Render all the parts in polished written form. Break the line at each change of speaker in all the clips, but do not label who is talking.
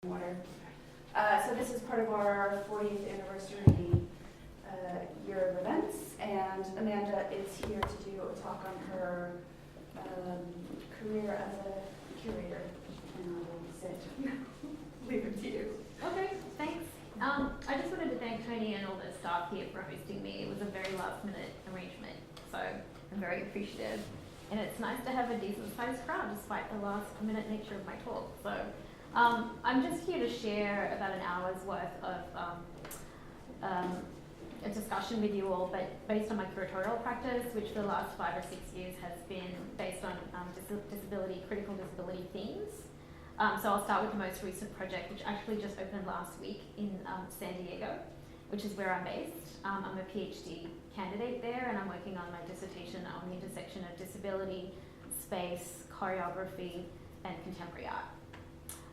water. So this is part of our 40th anniversary year of events, and Amanda is here to do a talk on her career as a curator, and I will sit, leave it to you.
Okay, thanks. I just wanted to thank Tony and all the staff here for hosting me. It was a very last minute arrangement, so I'm very appreciative. And it's nice to have a decent sized crowd despite the last minute nature of my talk. So I'm just here to share about an hour's worth of a discussion with you all, but based on my curatorial practice, which for the last 5 or 6 years has been based on critical disability themes. So I'll start with the most recent project, which actually just opened last week in San Diego, which is where I'm based. I'm a PhD candidate there, and I'm working on my dissertation on the intersection of disability, space, choreography, and contemporary art.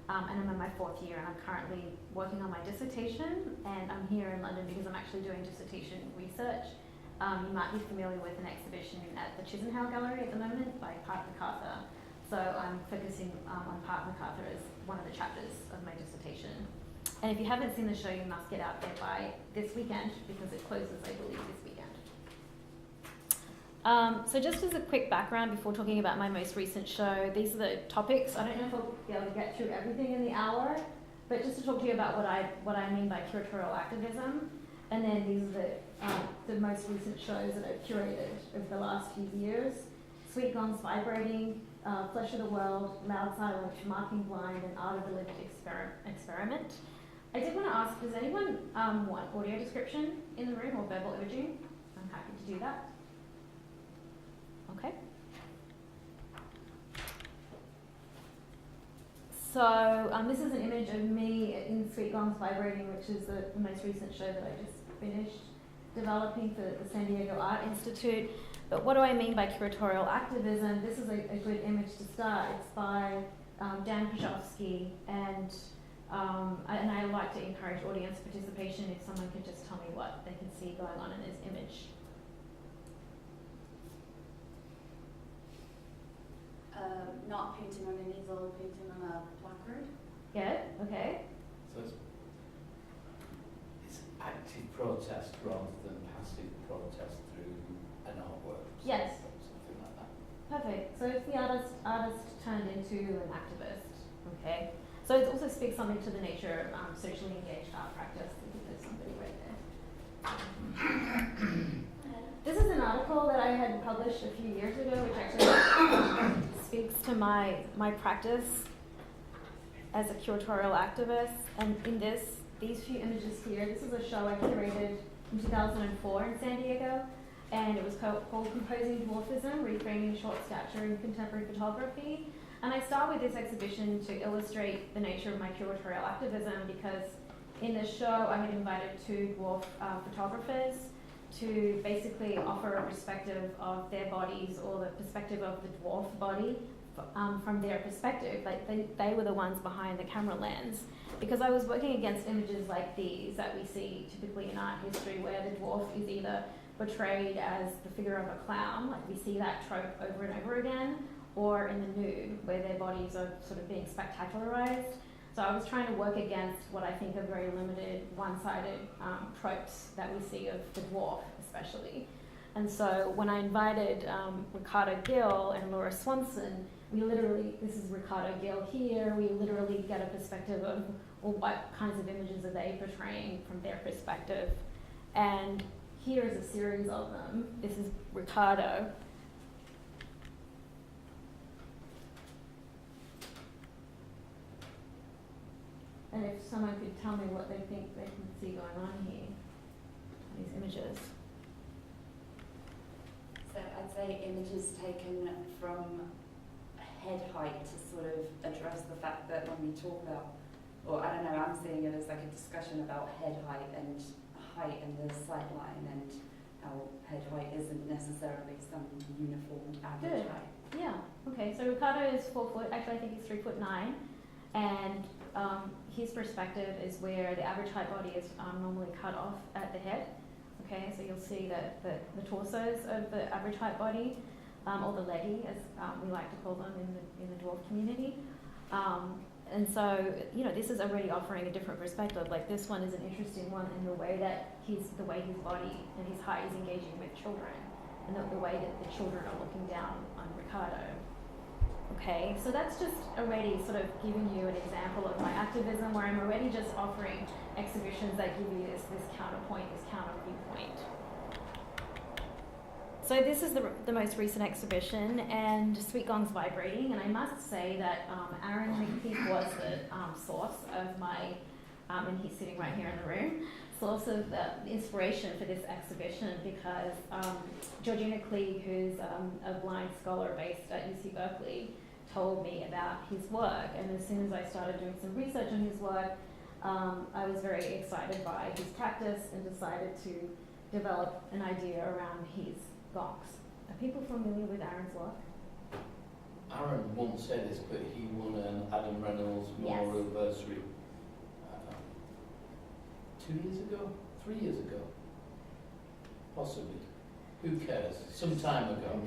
And I'm in my 4th year, and I'm currently working on my dissertation, and I'm here in London because I'm actually doing dissertation research. You might be familiar with an exhibition at the Chisenhall Gallery at the moment by Park MacArthur. So I'm focusing on Park MacArthur as one of the chapters of my dissertation. And if you haven't seen the show, you must get out there by this weekend because it closes, I believe, this weekend. So just as a quick background before talking about my most recent show, these are the topics. I don't know if I'll be able to get through everything in the hour, but just to talk to you about what I mean by curatorial activism. And then these are the most recent shows that I've curated over the last few years. Sweet Gongs Vibrating, Flesh of the World, Loud Silence, Marking Blind, and Art of the Lived Experiment. I did want to ask, does anyone want audio description in the room or verbal imaging? I'm happy to do that. Okay. So this is an image of me in Sweet Gongs Vibrating, which is the most recent show that I just finished developing for the San Diego Art Institute. But what do I mean by curatorial activism? This is a good image to start. It's by Dan Krzyzewski, and I like to encourage audience participation. If someone could just tell me what they can see going on in this image.
Not painting on an easel, painting on a placard.
Yeah, okay.
So it's active protest rather than passive protest through an artwork.
Yes.
Something like that.
Perfect. So it's the artist turned into an activist. Okay. So it also speaks something to the nature of socially engaged art practice. I think there's somebody right there. This is an article that I had published a few years ago, which actually speaks to my practice as a curatorial activist. And in these few images here, this is a show I curated in 2004 in San Diego, and it was called Composing Dwarfism, Reframing Short Stature in Contemporary Photography. And I start with this exhibition to illustrate the nature of my curatorial activism, because in this show I had invited 2 dwarf photographers to basically offer a perspective of their bodies, or the perspective of the dwarf body from their perspective. Like they were the ones behind the camera lens, because I was working against images like these that we see typically in art history, where the dwarf is either portrayed as the figure of a clown, like we see that trope over and over again, or in the nude, where their bodies are sort of being spectacularized. So I was trying to work against what I think are very limited, one-sided tropes that we see of the dwarf, especially. And so when I invited Ricardo Gill and Laura Swanson, this is Ricardo Gill here, we literally get a perspective of, well, what kinds of images are they portraying from their perspective. And here is a series of them. This is Ricardo. And if someone could tell me what they think they can see going on here, these images.
So I'd say images taken from head height to sort of address the fact that when we talk about, or I don't know, I'm seeing it as like a discussion about head height and the sight line, and how head height isn't necessarily some uniform average height.
Yeah, okay, so Ricardo is 4 foot, actually I think he's 3'9", and his perspective is where the average height body is normally cut off at the head. Okay, so you'll see that the torsos of the average height body, or the leggy, as we like to call them in the dwarf community, And so, this is already offering a different perspective. Like this one is an interesting one in the way that his body and his height is engaging with children, and the way that the children are looking down on Ricardo. Okay, so that's just already sort of giving you an example of my activism, where I'm already just offering exhibitions that give you this counterpoint, this counter viewpoint. So this is the most recent exhibition, and Sweet Gong's Vibrating, and I must say that Aaron McPeak was the source of my, and he's sitting right here in the room, source of the inspiration for this exhibition, because Georgina Klieg, who's a blind scholar based at UC Berkeley, told me about his work, and as soon as I started doing some research on his work, I was very excited by his practice and decided to develop an idea around his gongs. Are people familiar with Aaron's work?
Aaron won't say this, but he won an Adam Reynolds Memorial Bursary 2 years ago? 3 years ago? Possibly. Who cares? Some time ago.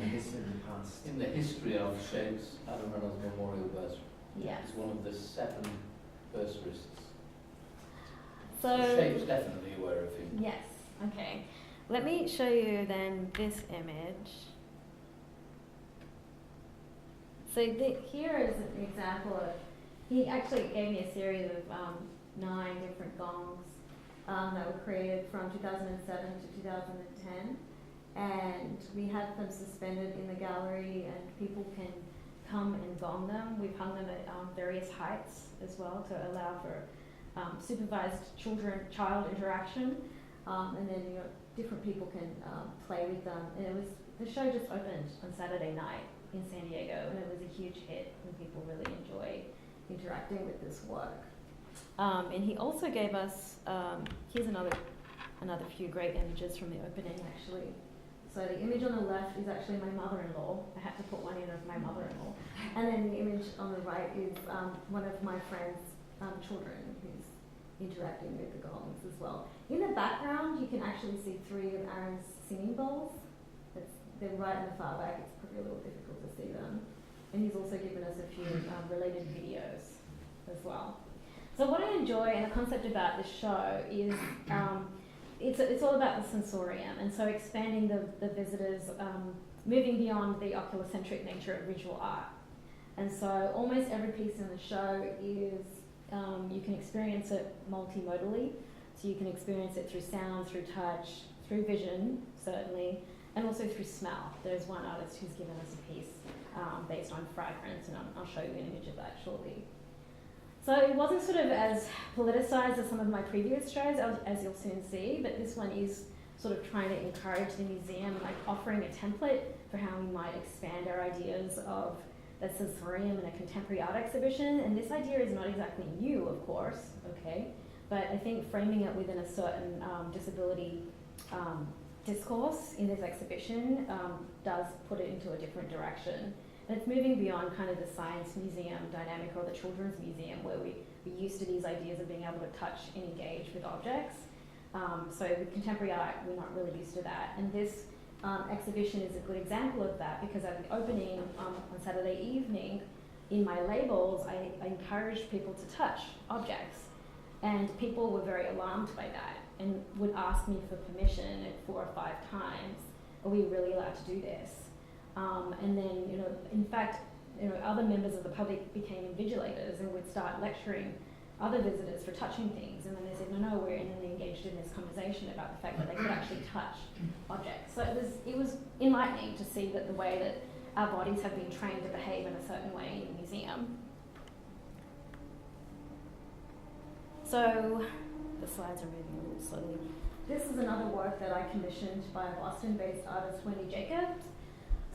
In the history of Shape's Adam Reynolds Memorial Bursary.
Yes.
He's one of the 7 bursarists.
So
Shape's definitely aware of him.
Yes. Okay. Let me show you then this image. So here is an example of, he actually gave me a series of 9 different gongs that were created from 2007 to 2010. And we have them suspended in the gallery, and people can come and gong them. We've hung them at various heights as well to allow for supervised child interaction. And then different people can play with them. And the show just opened on Saturday night in San Diego, and it was a huge hit, and people really enjoy interacting with this work. And he also gave us, here's another few great images from the opening actually. So the image on the left is actually my mother-in-law. I had to put one in of my mother-in-law. And then the image on the right is one of my friend's children who's interacting with the gongs as well. In the background, you can actually see 3 of Aaron's singing bowls. They're right in the far back. It's probably a little difficult to see them. And he's also given us a few related videos as well. So what I enjoy, and the concept about this show is it's all about the sensorium, and so expanding the visitors, moving beyond the oculocentric nature of visual art. And so almost every piece in the show is, you can experience it multimodally. So you can experience it through sound, through touch, through vision, certainly, and also through smell. There's one artist who's given us a piece based on fragrance, and I'll show you an image of that shortly. So it wasn't sort of as politicized as some of my previous shows, as you'll soon see, but this one is sort of trying to encourage the museum, like offering a template for how we might expand our ideas of the sensorium in a contemporary art exhibition. And this idea is not exactly new, of course, okay? But I think framing it within a certain disability discourse in this exhibition does put it into a different direction. And it's moving beyond kind of the science museum dynamic or the children's museum, where we're used to these ideas of being able to touch and engage with objects. So with contemporary art, we're not really used to that. And this exhibition is a good example of that, because at the opening on Saturday evening, in my labels, I encouraged people to touch objects. And people were very alarmed by that and would ask me for permission 4 or 5 times. Are we really allowed to do this? And then, in fact, other members of the public became invigilators and would start lecturing other visitors for touching things. And then they said, no, we're and then they engaged in this conversation about the fact that they could actually touch objects. So it was enlightening to see that the way that our bodies have been trained to behave in a certain way in the museum. So the slides are moving a little slowly. This is another work that I commissioned by Boston-based artist Wendy Jacobs.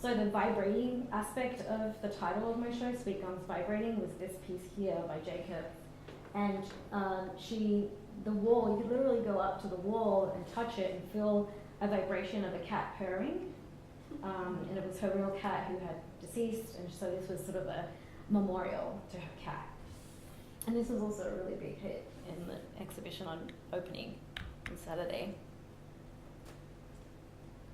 So the vibrating aspect of the title of my show, Sweet Gong's Vibrating, was this piece here by Jacobs. And the wall, you could literally go up to the wall and touch it and feel a vibration of a cat purring. And it was her real cat who had deceased, and so this was sort of a memorial to her cat. And this was also a really big hit in the exhibition on opening on Saturday.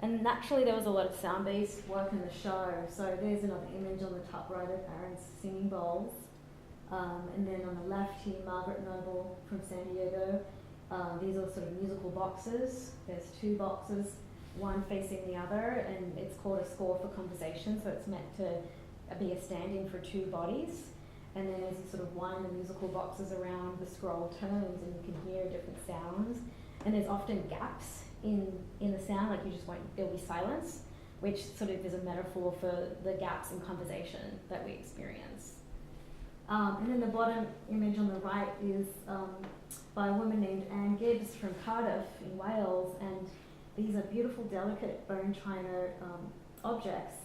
And naturally there was a lot of sound-based work in the show. So there's another image on the top right of Aaron's singing bowls. And then on the left here, Margaret Noble from San Diego. These are sort of musical boxes. There's 2 boxes, one facing the other, and it's called a score for conversation, so it's meant to be a stand-in for 2 bodies. And then as you sort of wind the musical boxes around, the scroll turns and you can hear different sounds. And there's often gaps in the sound, like you just won't, there'll be silence, which sort of is a metaphor for the gaps in conversation that we experience. And then the bottom image on the right is by a woman named Anne Gibbs from Cardiff in Wales, and these are beautiful, delicate bone china objects.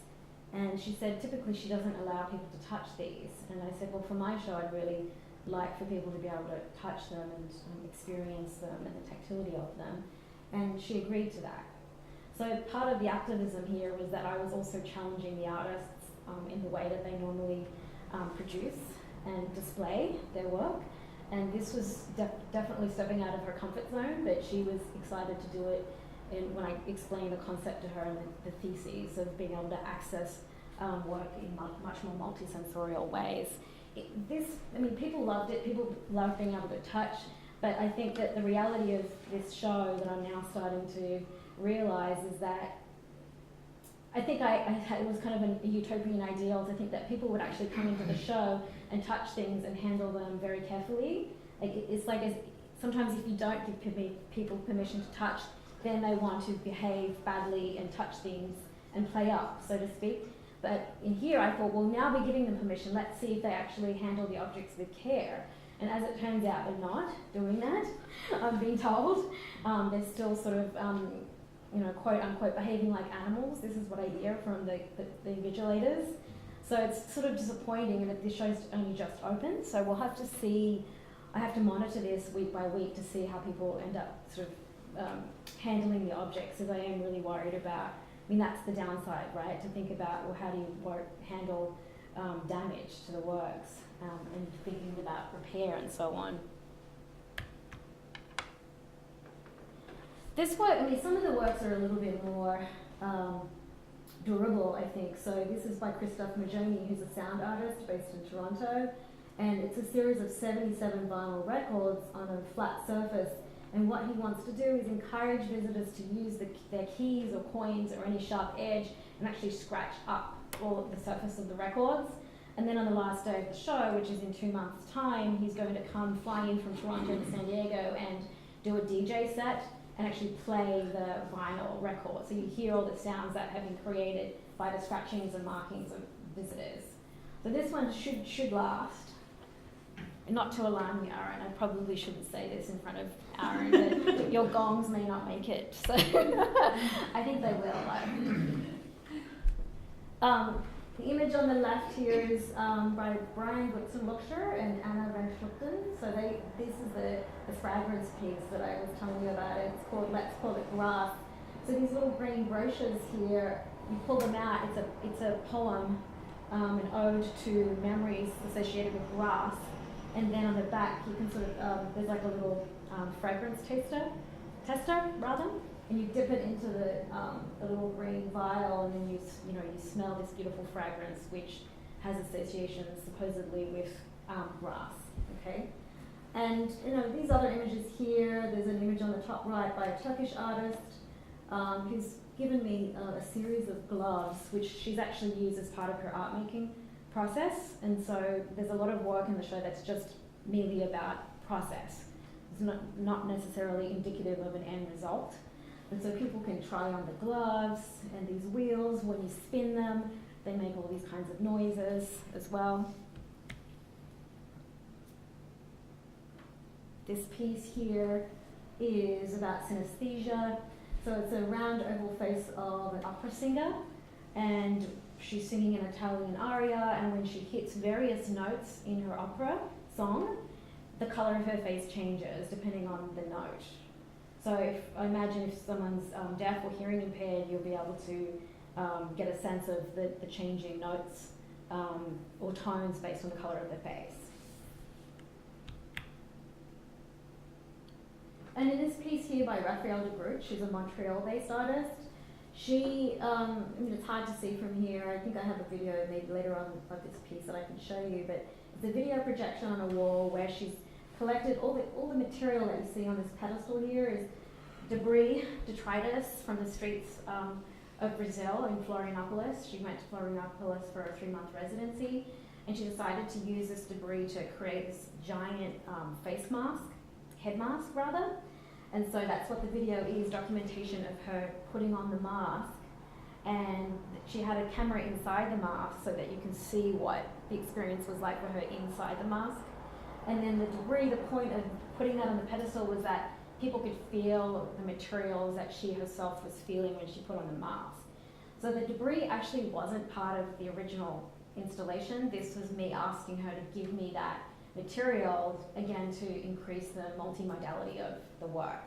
And she said typically she doesn't allow people to touch these. And I said, well, for my show, I'd really like for people to be able to touch them and experience them and the tactility of them. And she agreed to that. So part of the activism here was that I was also challenging the artists in the way that they normally produce and display their work. And this was definitely stepping out of her comfort zone, but she was excited to do it. And when I explained the concept to her and the theses of being able to access work in much more multisensorial ways. People loved it, people loved being able to touch, but I think that the reality of this show that I'm now starting to realize is that I think it was kind of a utopian ideal to think that people would actually come into the show and touch things and handle them very carefully. Sometimes if you don't give people permission to touch, then they want to behave badly and touch things and play up, so to speak. But in here I thought, well, now we're giving them permission, let's see if they actually handle the objects with care. And as it turns out, they're not doing that, I'm being told. They're still sort of, quote unquote, behaving like animals. This is what I hear from the invigilators. So it's sort of disappointing that this show's only just opened. So we'll have to see, I have to monitor this week by week to see how people end up sort of handling the objects, because I am really worried about, that's the downside, right? To think about, well, how do you handle damage to the works and thinking about repair and so on. This work, some of the works are a little bit more durable, I think. So this is by Christoph Majoni, who's a sound artist based in Toronto. And it's a series of 77 vinyl records on a flat surface. And what he wants to do is encourage visitors to use their keys or coins or any sharp edge and actually scratch up all of the surface of the records. And then on the last day of the show, which is in 2 months' time, he's going to come fly in from Toronto to San Diego and do a DJ set and actually play the vinyl record. So you hear all the sounds that have been created by the scratchings and markings of visitors. So this one should last. And not to alarm you, Aaron, I probably shouldn't say this in front of Aaron, but your gongs may not make it. So I think they will, though. The image on the left here is by Brian Gutzen-Luxer and Anna Van Schluchten. So this is the fragrance piece that I was telling you about. It's called Let's Call It Grass. So these little green brochures here, you pull them out, it's a poem, an ode to memories associated with grass. And then on the back, you can sort of, there's like a little fragrance tester, and you dip it into the little green vial, and then you smell this beautiful fragrance, which has associations supposedly with grass. Okay, and these other images here. There's an image on the top right by a Turkish artist who's given me a series of gloves, which she's actually used as part of her art making process. And so there's a lot of work in the show that's just merely about process. It's not necessarily indicative of an end result. And so people can try on the gloves and these wheels. When you spin them, they make all these kinds of noises as well. This piece here is about synesthesia. So it's a round oval face of an opera singer, and she's singing an Italian aria, and when she hits various notes in her opera song, the color of her face changes depending on the note. So I imagine if someone's deaf or hearing impaired, you'll be able to get a sense of the changing notes or tones based on the color of the face. And in this piece here by Raphael de Groot, she's a Montreal-based artist. She, it's hard to see from here. I think I have a video maybe later on of this piece that I can show you, but It's a video projection on a wall where she's collected all the material that you see on this pedestal here is debris, detritus from the streets of Brazil in Florianopolis. She went to Florianopolis for a 3-month residency, and she decided to use this debris to create this giant head mask rather. And so that's what the video is, documentation of her putting on the mask. And she had a camera inside the mask so that you can see what the experience was like for her inside the mask. And then the debris, the point of putting that on the pedestal was that people could feel the materials that she herself was feeling when she put on the mask. So the debris actually wasn't part of the original installation. This was me asking her to give me that material, again, to increase the multimodality of the work.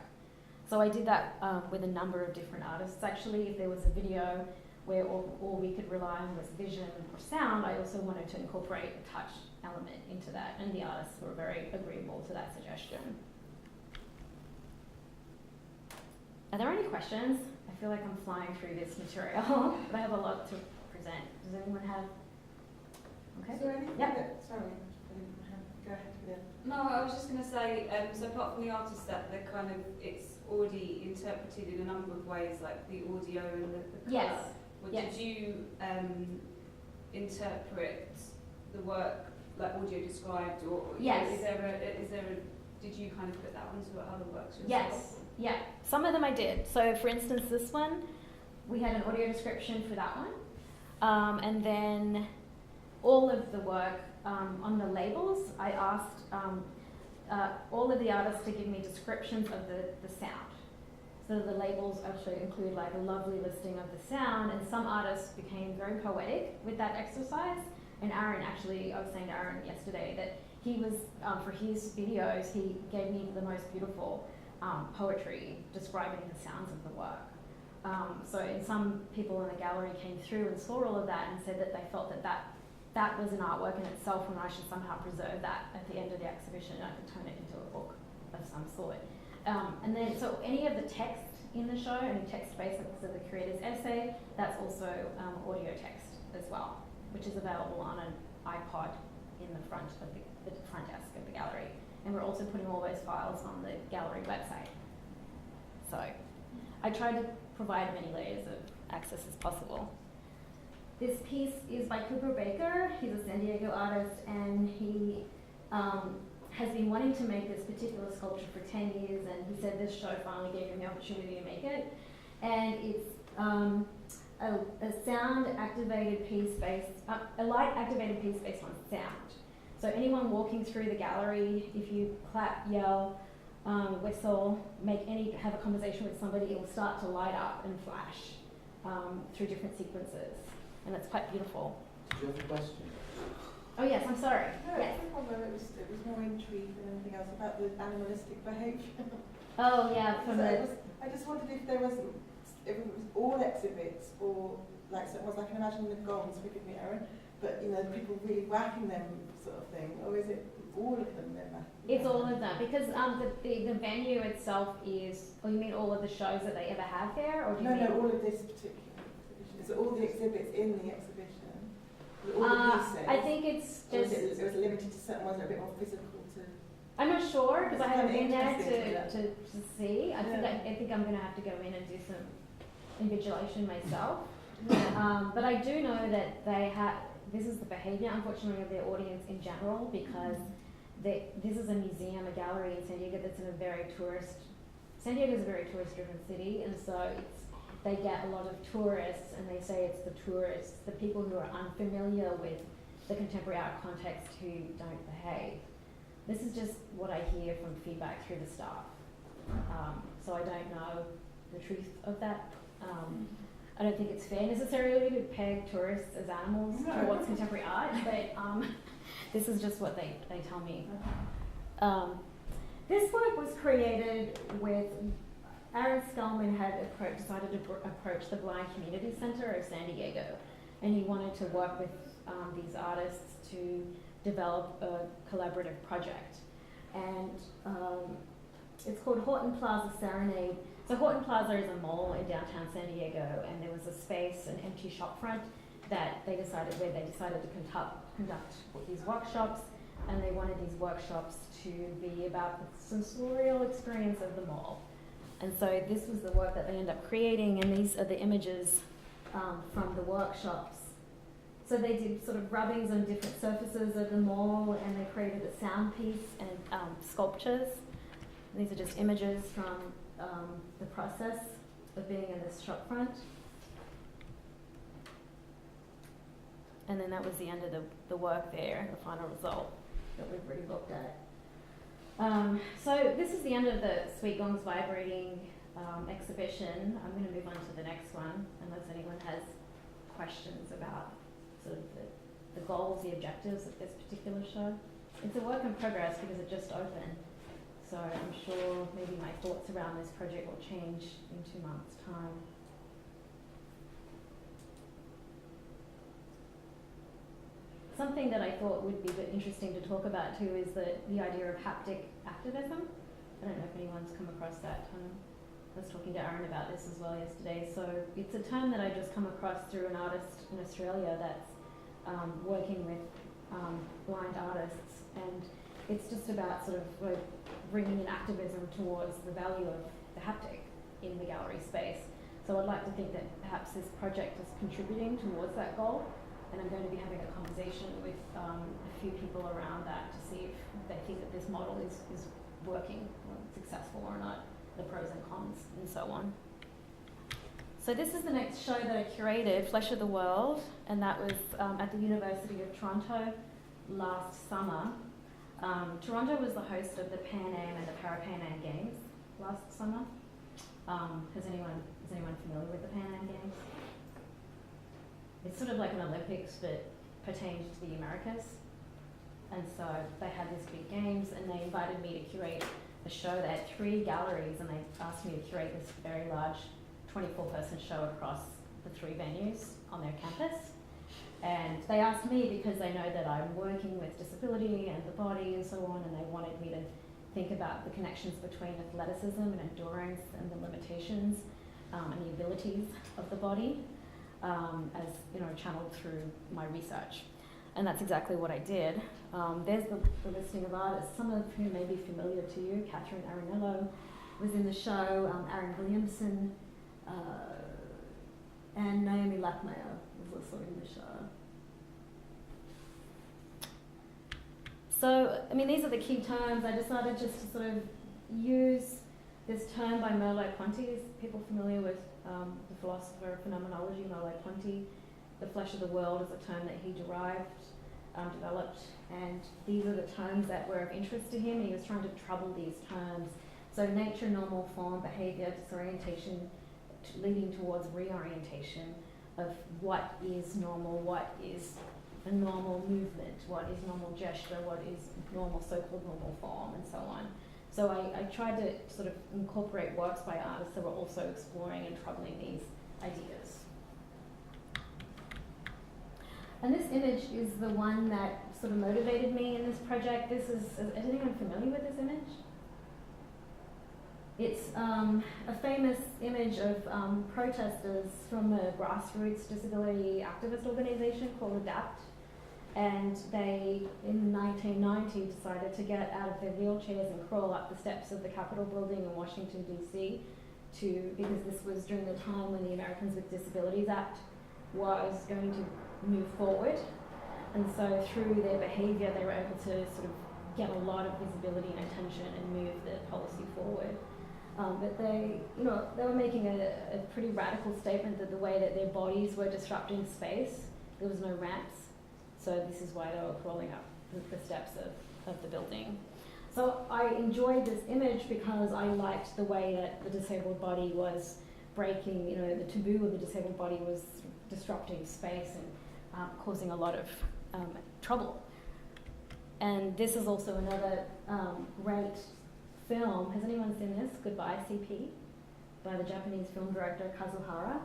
So I did that with a number of different artists. Actually, if there was a video where all we could rely on was vision or sound, I also wanted to incorporate a touch element into that, and the artists were very agreeable to that suggestion. Are there any questions? I feel like I'm flying through this material, but I have a lot to present. Does anyone have? Okay.
Is there anything
Yep.
that, sorry, go ahead, Vivian.
No, I was just going to say, so apart from the artist that they're kind of, it's already interpreted in a number of ways, like the audio and the colour.
Yes.
Or
Yes.
did you interpret the work like audio described, or
Yes.
is there a, did you kind of put that onto other works yourself?
Yes. Yeah, some of them I did. So for instance, this one, we had an audio description for that one. And then all of the work on the labels, I asked all of the artists to give me descriptions of the sound. So the labels actually include like a lovely listing of the sound, and some artists became very poetic with that exercise. And Aaron, actually, I was saying to Aaron yesterday that he was, for his videos, he gave me the most beautiful poetry describing the sounds of the work. And some people in the gallery came through and saw all of that and said that they felt that was an artwork in itself, and I should somehow preserve that at the end of the exhibition. I could turn it into a book of some sort. And then, so any of the text in the show, any text based on the curator's essay, that's also audio text as well, which is available on an iPod in the front of the front desk of the gallery. And we're also putting all those files on the gallery website. So I tried to provide many layers of access as possible. This piece is by Cooper Baker. He's a San Diego artist, and he has been wanting to make this particular sculpture for 10 years, and he said this show finally gave him the opportunity to make it. And it's a sound-activated piece based, a light-activated piece based on sound. So anyone walking through the gallery, if you clap, yell, whistle, have a conversation with somebody, it will start to light up and flash through different sequences. And it's quite beautiful.
Did you have a question?
Oh yes, I'm sorry.
No,
Yes.
although it was more intrigue than anything else about the animalistic behaviour.
Oh yeah, from the,
I just wondered if it was all exhibits, or like, so it was like, I can imagine the gongs, forgive me Aaron, but you know, people really whacking them sort of thing, or is it all of them then?
it's all of them, because the venue itself is, oh you mean all of the shows that they ever have there, or do you mean?
No, all of this particular exhibition. So all the exhibits in the exhibition, all the pieces.
I think it's
or
just,
it was limited to certain ones that are a bit more physical to.
I'm not sure, because I haven't been there
Interesting,
to see. I think I'm going to have to go in and do some invigilation myself. But I do know that this is the behaviour, unfortunately, of their audience in general, because this is a museum, a gallery in San Diego that's in a very San Diego is a very tourist-driven city, and so they get a lot of tourists, and they say it's the tourists, the people who are unfamiliar with the contemporary art context, who don't behave. This is just what I hear from feedback through the staff. So I don't know the truth of that. I don't think it's fair necessarily to peg tourists as animals towards contemporary art, but this is just what they tell me. This work was created with, Aaron Scullman had decided to approach the Blind Community Center of San Diego, and he wanted to work with these artists to develop a collaborative project. And it's called Horton Plaza Serenade. So Horton Plaza is a mall in downtown San Diego, and there was a space, an empty shop front, that they decided to conduct these workshops. and they wanted these workshops to be about the sensorial experience of the mall. And so this was the work that they ended up creating, and these are the images from the workshops. So they did sort of rubbings on different surfaces of the mall, and they created a sound piece and sculptures. And these are just images from the process of being in this shop front. And then that was the end of the work there, the final result that we've already looked at. So this is the end of the Sweet Gongs Vibrating exhibition. I'm going to move on to the next one, unless anyone has questions about sort of the goals, the objectives of this particular show. It's a work in progress because it just opened. So I'm sure maybe my thoughts around this project will change in 2 months' time. Something that I thought would be interesting to talk about too is the idea of haptic activism. I don't know if anyone's come across that term. I was talking to Aaron about this as well yesterday. So it's a term that I just come across through an artist in Australia that's working with blind artists, and it's just about sort of like bringing in activism towards the value of the haptic in the gallery space. So I'd like to think that perhaps this project is contributing towards that goal. And I'm going to be having a conversation with a few people around that to see if they think that this model is working or successful or not, the pros and cons and so on. So this is the next show that I curated, Flesh of the World, and that was at the University of Toronto last summer. Toronto was the host of the Pan Am and the Para-Pan Am Games last summer. Is anyone familiar with the Pan Am Games? It's sort of like an Olympics, but pertained to the Americas. And so they had this big games, and they invited me to curate a show. They had 3 galleries, and they asked me to curate this very large 24-person show across the 3 venues on their campus. And they asked me because they know that I'm working with disability and the body and so on, and they wanted me to think about the connections between athleticism and endurance and the limitations and the abilities of the body. As you know, channeled through my research, and that's exactly what I did. There's the listing of artists, some of whom may be familiar to you. Catherine Arinello was in the show, Aaron Williamson, and Naomi Lackmeyer was also in the show. So, I mean, these are the key terms. I decided just to sort of use this term by Merleau-Ponty. Is people familiar with the philosopher of phenomenology, Merleau-Ponty? The flesh of the world is a term that he developed, and these are the terms that were of interest to him. He was trying to trouble these terms. So nature, normal, form, behavior, disorientation, leading towards reorientation of what is normal, what is a normal movement, what is normal gesture, what is normal, so-called normal form, and so on. So I tried to sort of incorporate works by artists that were also exploring and troubling these ideas. And this image is the one that sort of motivated me in this project. Is anyone familiar with this image? It's a famous image of protesters from a grassroots disability activist organization called ADAPT. And they, in 1990, decided to get out of their wheelchairs and crawl up the steps of the Capitol building in Washington, D.C. Because this was during the time when the Americans with Disabilities Act was going to move forward. And so through their behavior, they were able to sort of get a lot of visibility and attention and move the policy forward. But they were making a pretty radical statement that the way that their bodies were disrupting space, there was no ramps. So this is why they were crawling up the steps of the building. So I enjoyed this image because I liked the way that the disabled body was breaking, the taboo of the disabled body was disrupting space and causing a lot of trouble. And this is also another great film. Has anyone seen this? Goodbye, CP, by the Japanese film director Kazuhara.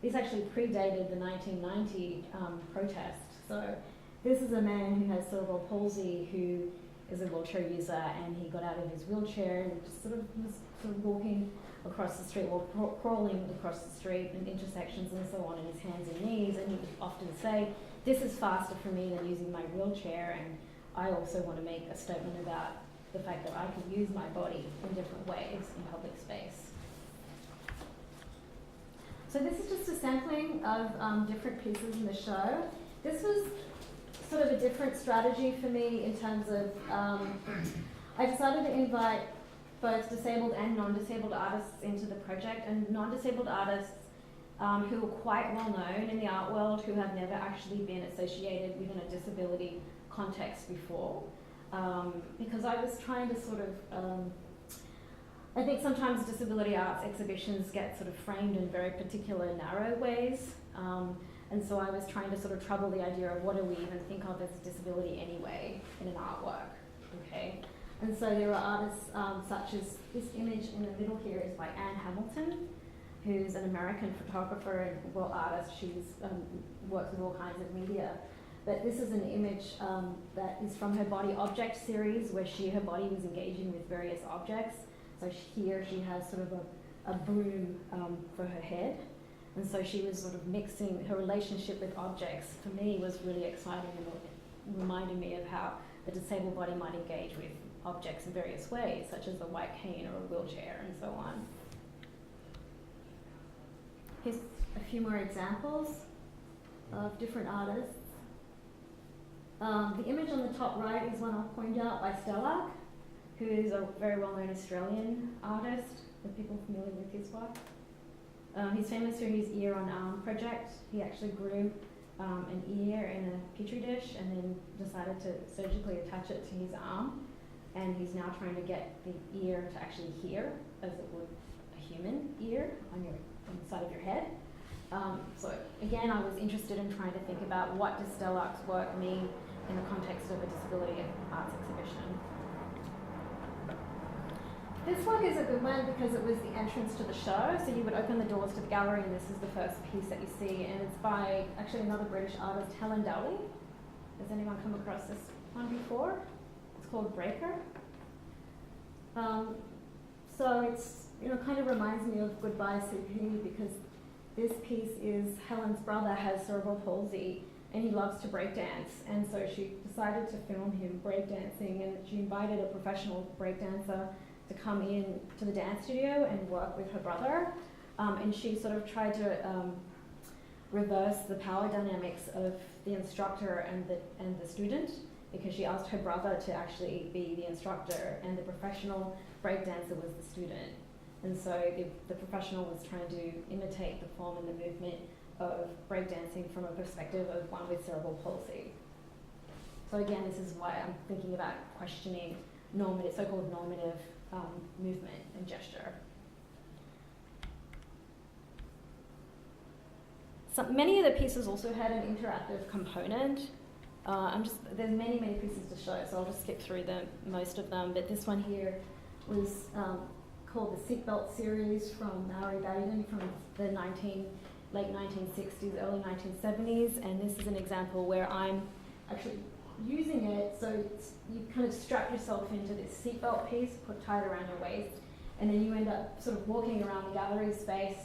This actually predated the 1990 protest. So this is a man who has cerebral palsy who is a wheelchair user, and he got out of his wheelchair and just was walking across the street, or crawling across the street in intersections and so on, in his hands and knees, and he would often say, "This is faster for me than using my wheelchair, and I also want to make a statement about the fact that I can use my body in different ways in public space. So this is just a sampling of different pieces in the show. This was sort of a different strategy for me in terms of, I decided to invite both disabled and non-disabled artists into the project, and non-disabled artists who are quite well known in the art world, who have never actually been associated within a disability context before. Because I was trying to sort of, I think sometimes disability arts exhibitions get sort of framed in very particular narrow ways. And so I was trying to sort of trouble the idea of what do we even think of as a disability anyway in an artwork, okay? And so there are artists such as this image in the middle here is by Anne Hamilton, who's an American photographer and artist. She's works with all kinds of media. But this is an image that is from her body object series, where her body was engaging with various objects. So here she has sort of a broom for her head. And so she was sort of mixing her relationship with objects. For me, was really exciting and reminding me of how the disabled body might engage with objects in various ways, such as a white cane or a wheelchair and so on. Here's a few more examples of different artists. The image on the top right is one I'll point out by Stellark, who is a very well-known Australian artist. Are people familiar with his work? He's famous for his ear on arm project. He actually grew an ear in a petri dish and then decided to surgically attach it to his arm. And he's now trying to get the ear to actually hear as it would a human ear on the side of your head. So again, I was interested in trying to think about what does Stellark's work mean in the context of a disability arts exhibition. This work is a good one because it was the entrance to the show. So you would open the doors to the gallery and this is the first piece that you see. And it's by actually another British artist, Helen Dowley. Has anyone come across this one before? It's called Breaker. So it's, kind of reminds me of Goodbye CP, because this piece is Helen's brother has cerebral palsy and he loves to breakdance. And so she decided to film him breakdancing, and she invited a professional breakdancer to come in to the dance studio and work with her brother. And she sort of tried to reverse the power dynamics of the instructor and the student, because she asked her brother to actually be the instructor and the professional breakdancer was the student. And so the professional was trying to imitate the form and the movement of breakdancing from a perspective of one with cerebral palsy. So again, this is why I'm thinking about questioning normative, so-called normative movement and gesture. So many of the pieces also had an interactive component. There's many pieces to show, so I'll just skip through most of them. But this one here was called the Seatbelt series from Maori Baden from the late 1960s, early 1970s. And this is an example where I'm actually using it, so you kind of strap yourself into this seatbelt piece, tied around your waist, and then you end up sort of walking around the gallery space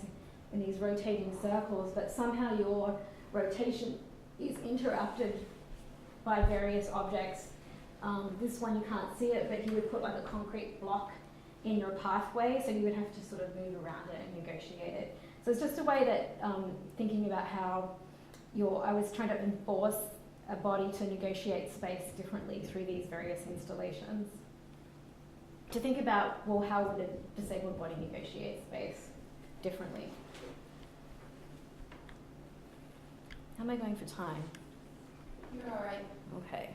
in these rotating circles, but somehow your rotation is interrupted by various objects. This one you can't see it, but he would put like a concrete block in your pathway, so you would have to sort of move around it and negotiate it. So it's just a way that thinking about how I was trying to enforce a body to negotiate space differently through these various installations. To think about, well, how would a disabled body negotiate space differently? How am I going for time?
You're all right.
Okay.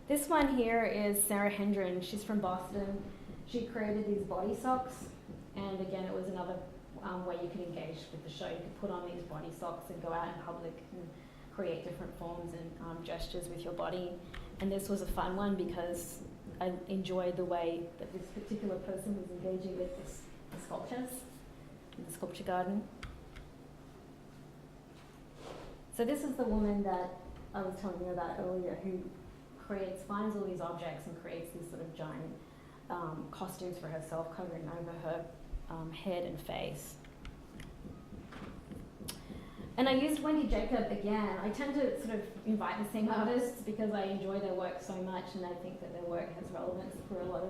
This one here is Sarah Hendren. She's from Boston. She created these body socks, and again, it was another way you could engage with the show. You could put on these body socks and go out in public and create different forms and gestures with your body. And this was a fun one because I enjoyed the way that this particular person was engaging with the sculptures in the sculpture garden. So this is the woman that I was telling you about earlier, who finds all these objects and creates these sort of giant costumes for herself, covering over her head and face. And I used Wendy Jacob again. I tend to sort of invite the same artists because I enjoy their work so much, and I think that their work has relevance for a lot of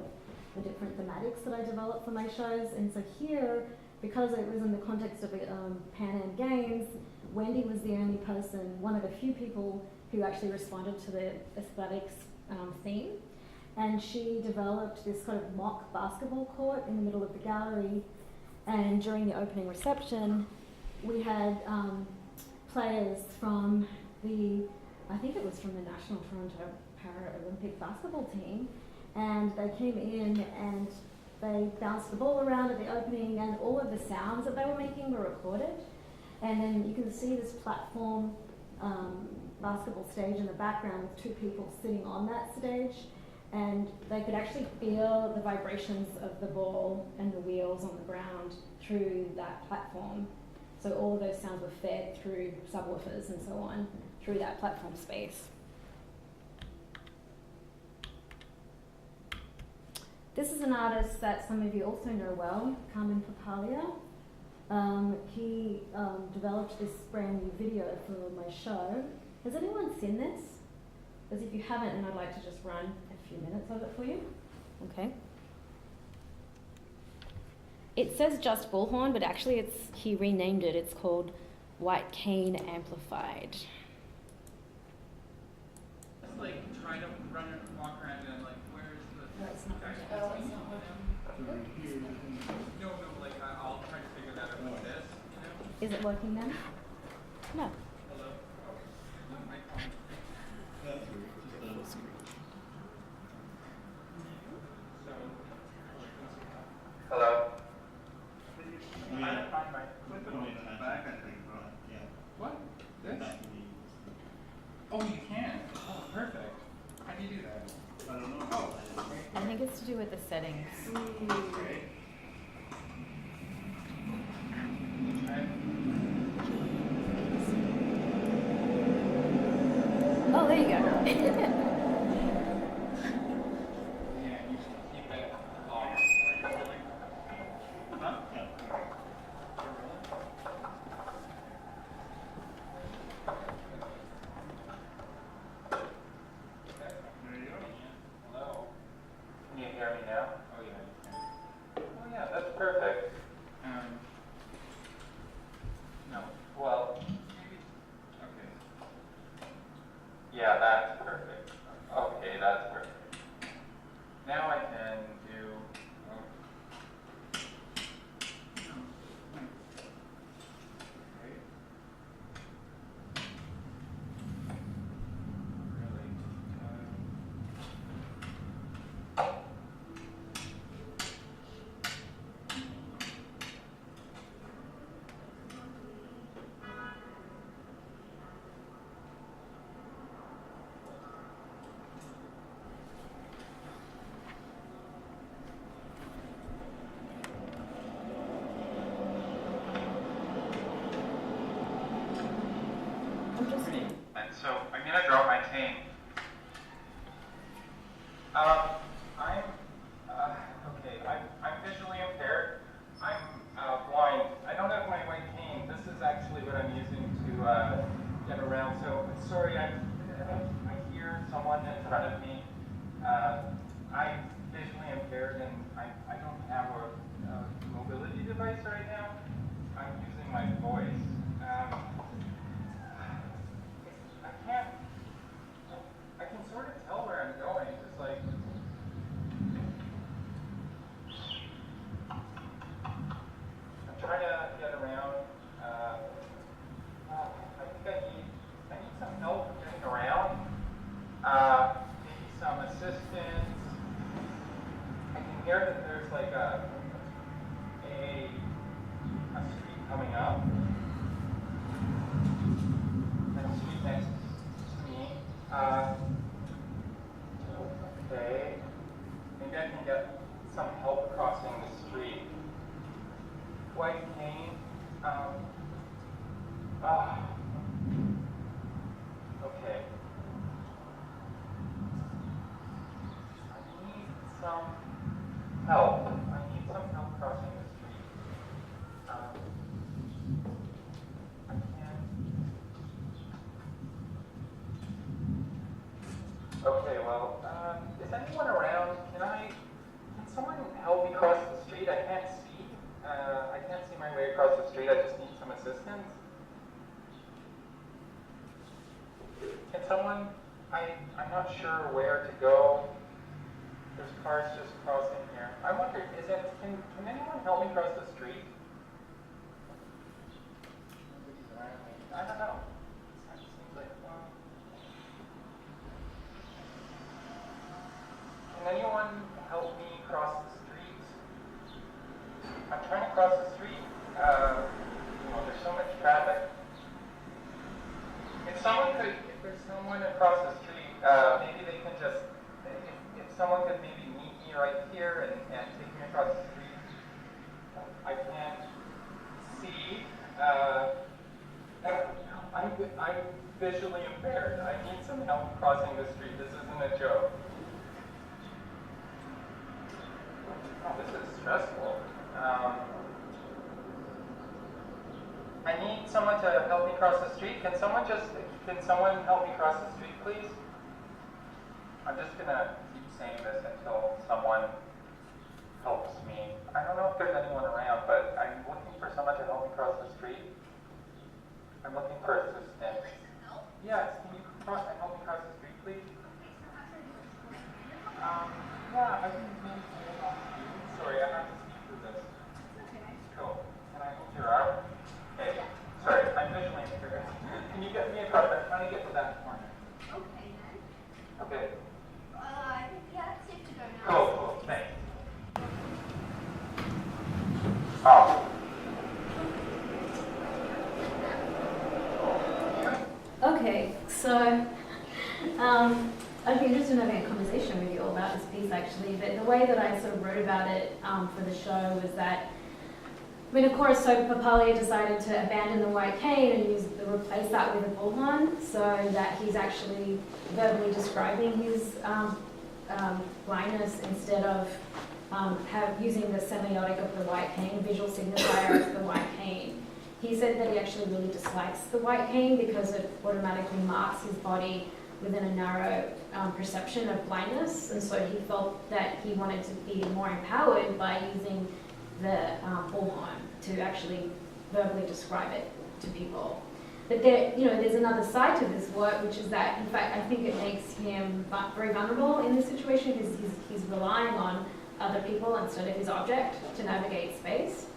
the different thematics that I develop for my shows. And so here, because it was in the context of Pan Am Games, Wendy was the only person, one of the few people who actually responded to the aesthetics theme. And she developed this kind of mock basketball court in the middle of the gallery. And during the opening reception, we had players from I think it was from the National Toronto Paralympic basketball team, and they came in and they bounced the ball around at the opening, and all of the sounds that they were making were recorded. And then you can see this platform basketball stage in the background with two people sitting on that stage, and they could actually feel the vibrations of the ball and the wheels on the ground through that platform. So all of those sounds were fed through subwoofers and so on through that platform space. This is an artist that some of you also know well, Carmen Papalia. He developed this brand new video for my show. Has anyone seen this? Because if you haven't, then I'd like to just run a few minutes of it for you. Okay. It says just Bullhorn, but actually he renamed it. It's called White Cane Amplified.
Just like try to run and walk around and like, where's the...
No, it's not.
Okay.
Oh, it's not working.
No, like I'll try to figure that out with this, you know?
Is it working then? No.
Hello? No, my phone. Hello? I'm trying to find my clip on the back, I think. What? This? Oh, you can? Oh, perfect. How do you do that? I don't know. Oh,
I think it's to do with the settings.
okay.
Oh, there you go.
Yeah, you should keep it off. Huh? There you go. Hello. Can you hear me now? Oh yeah, you can. Oh yeah, that's perfect. No. Well, maybe. Okay. Yeah, that's perfect. Okay, that's perfect. Now I can do. Okay. Really?
I'm just
And so I'm gonna draw my cane. I'm visually impaired. I'm blind. I don't have my white cane. This is actually what I'm using to get around. So sorry, I hear someone in front of me. I'm visually impaired and I don't have a mobility device right now. I'm using my voice. I can sort of tell where I'm going, just like, I'm trying to get around, I think I need some help getting around, maybe some assistance. I can hear that there's like a street coming up, and a street next to me. Okay, maybe I can get some help crossing the street. White cane. Okay. I need some help. I need some help crossing the street. I can't. someone, I'm not sure where to go. There's cars just crossing here. I wonder, can anyone help me cross the street? Nobody's around me. I don't know. It seems like, well. Can anyone help me cross the street? I'm trying to cross the street. There's so much traffic. If there's someone across the street, maybe they can just, if someone could maybe meet me right here and take me across the street. I can't see. I'm visually impaired. I need some help crossing the street. This isn't a joke. Oh, this is stressful. I need someone to help me cross the street. Can someone help me cross the street, please? I'm just gonna keep saying this until someone helps me. I don't know if there's anyone around, but I'm looking for someone to help me cross the street. I'm looking for assistance. Yes, can you help me cross the street, please? Yeah, I can maybe help you. Sorry, I have to speak through this. Cool. Can I hold your arm? Hey, sorry, I'm visually impaired. Can you get me across that? Can I get to that corner?
Okay, then.
Okay.
I think, yeah, it's safe to go now.
Cool, thanks. Oh.
Okay, so I'd be interested in having a conversation with you all about this piece actually, but the way that I sort of wrote about it for the show was that, I mean, of course, so Papalia decided to abandon the white cane and replace that with a bullhorn, so that he's actually verbally describing his blindness instead of using the semiotic of the white cane, visual signifier of the white cane. He said that he actually really dislikes the white cane because it automatically marks his body within a narrow perception of blindness, and so he felt that he wanted to be more empowered by using the bullhorn to actually verbally describe it to people. But there's another side to this work, which is that, in fact, I think it makes him very vulnerable in this situation because he's relying on other people instead of his object to navigate space.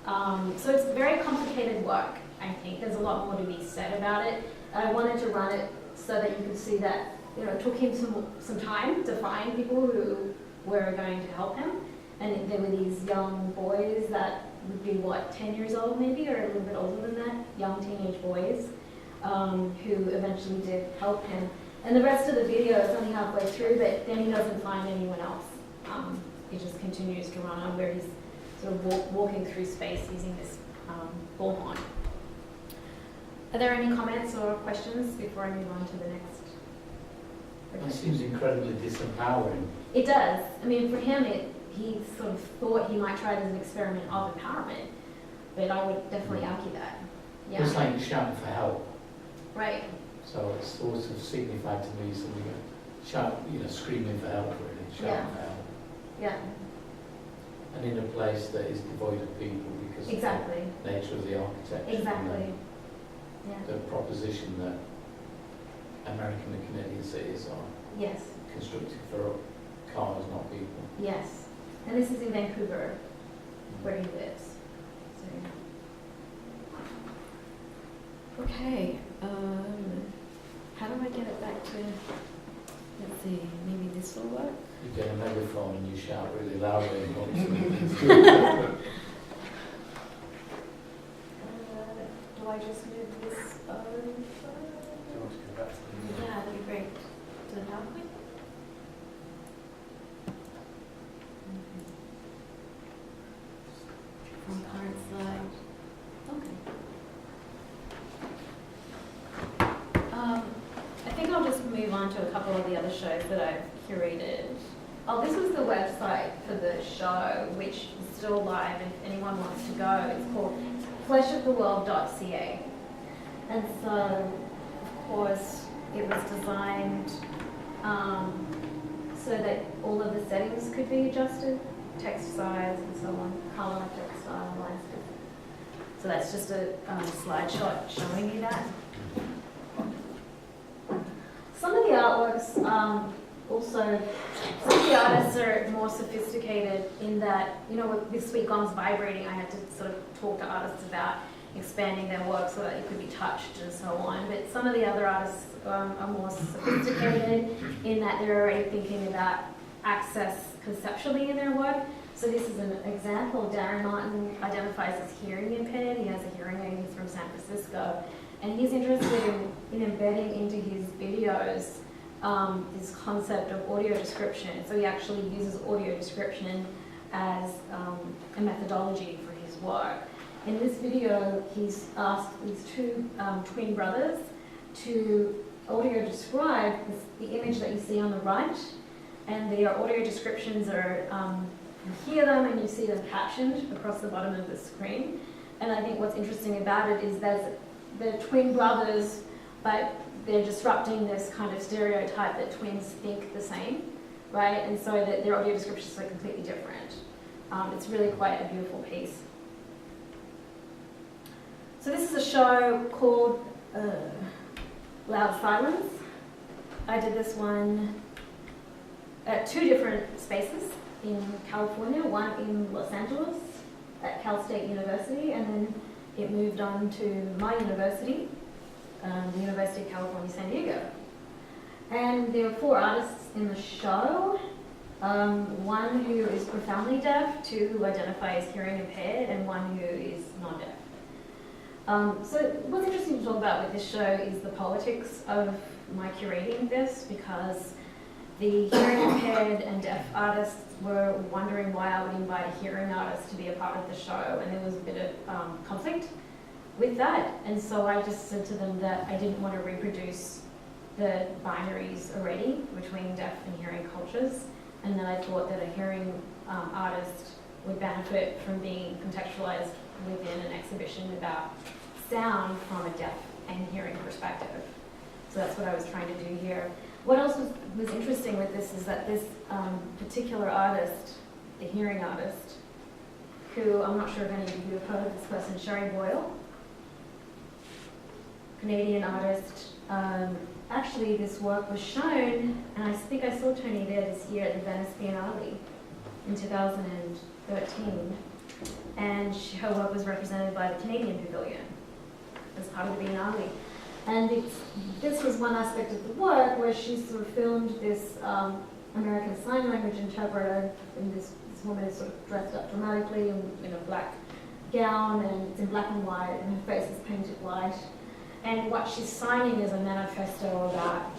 So it's very complicated work, I think. There's a lot more to be said about it. I wanted to run it so that you could see that, it took him some time to find people who were going to help him. And there were these young boys that would be, 10 years old maybe, or a little bit older than that, young teenage boys, who eventually did help him. And the rest of the video is only halfway through, but then he doesn't find anyone else. He just continues to run on where he's sort of walking through space using this bullhorn. Are there any comments or questions before I move on to the next?
It seems incredibly disempowering.
It does. I mean, for him, he sort of thought he might try it as an experiment of empowerment, but I would definitely argue that. Yeah.
It's like shouting for help.
Right.
So it's sort of signified to me something, screaming for help really, shouting for help.
Yeah.
And in a place that is devoid of people because
Exactly.
of the nature of the architecture.
Exactly. Yeah.
The proposition that American and Canadian cities are
Yes.
constructed for cars, not people.
Yes. And this is in Vancouver, where he lives. So, yeah. Okay. How do I get it back to? Let's see. Maybe this will work.
You get a megaphone and you shout really loudly.
Do I just move this over? Yeah, that'd be great. Does it help me? From current slide. Okay. I think I'll just move on to a couple of the other shows that I've curated. Oh, this was the website for the show, which is still live if anyone wants to go. It's called fleshoftheworld.ca. And so, of course, it was designed so that all of the settings could be adjusted, text size and so on, color, textile, landscape. So that's just a slide shot showing you that. works also, some of the artists are more sophisticated in that, you know, with Sweet Gom's vibrating, I had to sort of talk to artists about expanding their work so that it could be touched and so on. But some of the other artists are more sophisticated in that they're already thinking about access conceptually in their work. So this is an example. Darren Martin identifies as hearing impaired. He has a hearing aid. He's from San Francisco. And he's interested in embedding into his videos this concept of audio description. So he actually uses audio description as a methodology for his work. In this video, he's asked these two twin brothers to audio describe the image that you see on the right, and their audio descriptions are, you hear them and you see them captioned across the bottom of the screen. And I think what's interesting about it is that they're twin brothers, but they're disrupting this kind of stereotype that twins think the same, right? And so that their audio descriptions are completely different. It's really quite a beautiful piece. So this is a show called Loud Silence. I did this one at 2 different spaces in California, one in Los Angeles at Cal State University, and then it moved on to my university, the University of California, San Diego. And there are 4 artists in the show, one who is profoundly deaf, 2 who identify as hearing impaired, and 1 who is non-deaf. So what's interesting to talk about with this show is the politics of my curating this, because the hearing impaired and deaf artists were wondering why I would invite a hearing artist to be a part of the show, and there was a bit of conflict with that. And so I just said to them that I didn't want to reproduce the binaries already between deaf and hearing cultures, and that I thought that a hearing artist would benefit from being contextualized within an exhibition about sound from a deaf and hearing perspective. So that's what I was trying to do here. What else was interesting with this is that this particular artist, the hearing artist, who I'm not sure if any of you have heard of this person, Sherry Boyle, Canadian artist. Actually, this work was shown, and I think I saw Tony there this year at the Venice Biennale in 2013, and her work was represented by the Canadian Pavilion as part of the Biennale. And this was one aspect of the work where she sort of filmed this American Sign Language interpreter, and this woman is sort of dressed up dramatically in a black gown, and it's in black and white, and her face is painted white. And what she's signing is a manifesto about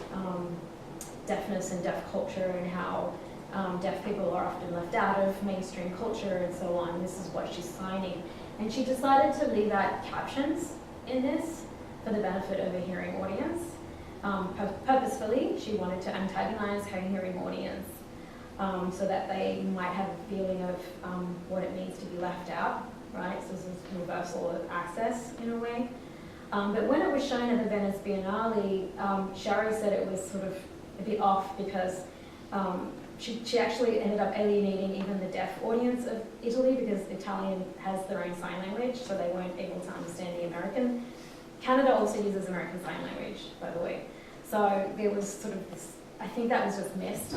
deafness and deaf culture, and how deaf people are often left out of mainstream culture and so on. This is what she's signing. And she decided to leave out captions in this for the benefit of a hearing audience. Purposefully, she wanted to antagonize her hearing audience so that they might have a feeling of what it means to be left out, right? So this is reversal of access in a way. But when it was shown at the Venice Biennale, Sherry said it was sort of a bit off because she actually ended up alienating even the deaf audience of Italy, because Italian has their own sign language, so they weren't able to understand the American. Canada also uses American Sign Language, by the way. So there was sort of this, I think that was just missed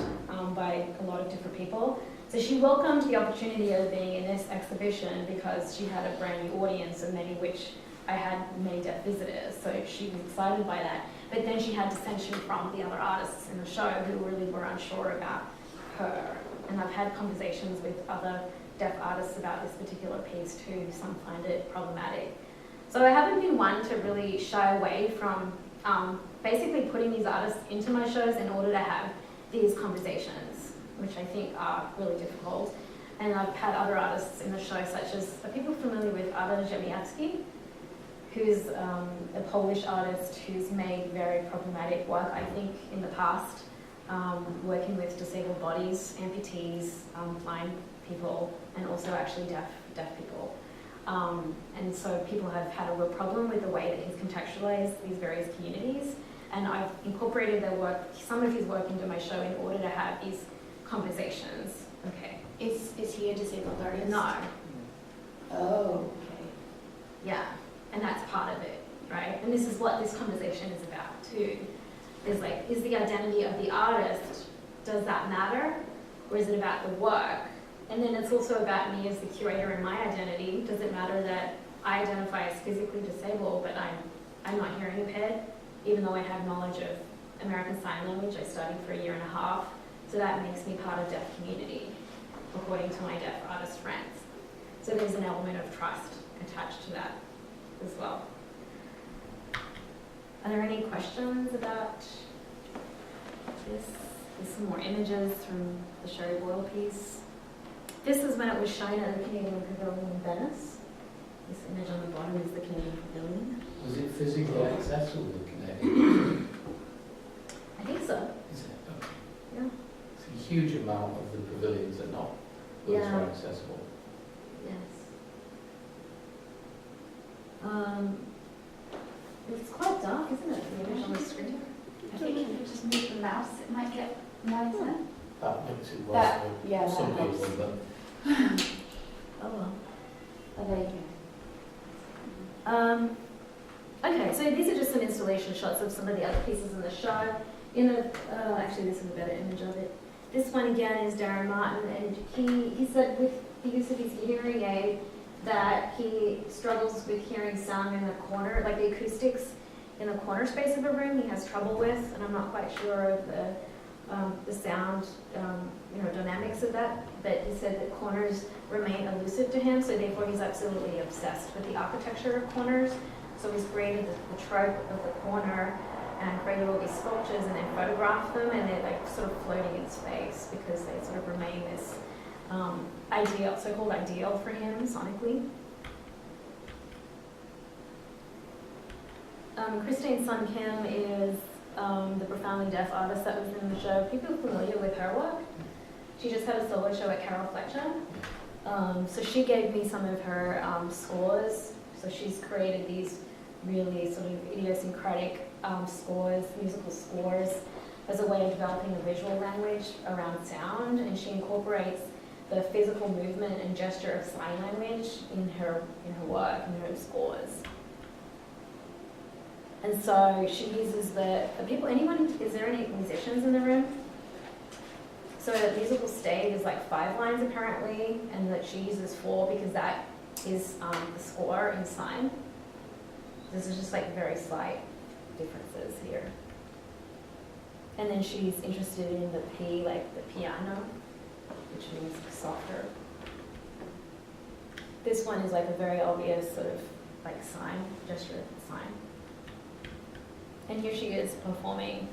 by a lot of different people. So she welcomed the opportunity of being in this exhibition because she had a brand new audience, and many which I had many deaf visitors, so she was excited by that. But then she had dissension from the other artists in the show who really were unsure about her. And I've had conversations with other deaf artists about this particular piece too. Some find it problematic. So I haven't been one to really shy away from basically putting these artists into my shows in order to have these conversations, which I think are really difficult. And I've had other artists in the show, such as, are people familiar with Ada Ziemiawski, who's a Polish artist who's made very problematic work, I think, in the past, working with disabled bodies, amputees, blind people, and also actually deaf people. And so people have had a real problem with the way that he's contextualized these various communities. And I've incorporated their work, some of his work, into my show in order to have these conversations. Okay.
Is he a disabled artist?
No.
Oh, okay.
Yeah. And that's part of it, right? And this is what this conversation is about too. is like, is the identity of the artist, does that matter? Or is it about the work? And then it's also about me as the curator and my identity. Does it matter that I identify as physically disabled, but I'm not hearing impaired, even though I have knowledge of American Sign Language? I studied for 1.5 years, so that makes me part of deaf community, according to my deaf artist friends. So there's an element of trust attached to that as well. Are there any questions about this? There's some more images from the Sherry Boyle piece. This is when it was shown at the Canadian Pavilion in Venice. This image on the bottom is the Canadian Pavilion.
Was it physically accessible, the Canadian?
I think so.
Is it? Okay.
Yeah.
It's a huge amount of the pavilions are not wheelchair accessible.
Yes. It's quite dark, isn't it? The image on the screen.
I think if you just move the mouse, it might get nicer.
That makes it worse
That-
for
yeah, that
some
helps.
people, but
Oh well.
Oh, there you
Okay, so these are just some installation shots of some of the other pieces in the show. Actually, this is a better image of it. This one again is Darren Martin, and he said with the use of his hearing aid that he struggles with hearing sound in the corner, like the acoustics in the corner space of a room he has trouble with, and I'm not quite sure of the sound dynamics of that, but he said that corners remain elusive to him, so therefore he's absolutely obsessed with the architecture of corners. So he's created the trope of the corner and created all these sculptures and then photographed them, and they're like sort of floating in space because they sort of remain this ideal, so-called ideal for him sonically. Christine Sun Kim is the profoundly deaf artist that was in the show. People are familiar with her work. She just had a solo show at Carol Fletcher. So she gave me some of her scores. So she's created these really sort of idiosyncratic scores, musical scores, as a way of developing a visual language around sound. And she incorporates the physical movement and gesture of sign language in her work, in her scores. And so she uses is there any musicians in the room? So a musical state is like 5 lines apparently, and that she uses 4 because that is the score in sign. This is just like very slight differences here. And then she's interested in the P, like the piano, which means softer. This one is like a very obvious sort of like sign, gesture sign. And here she is performing.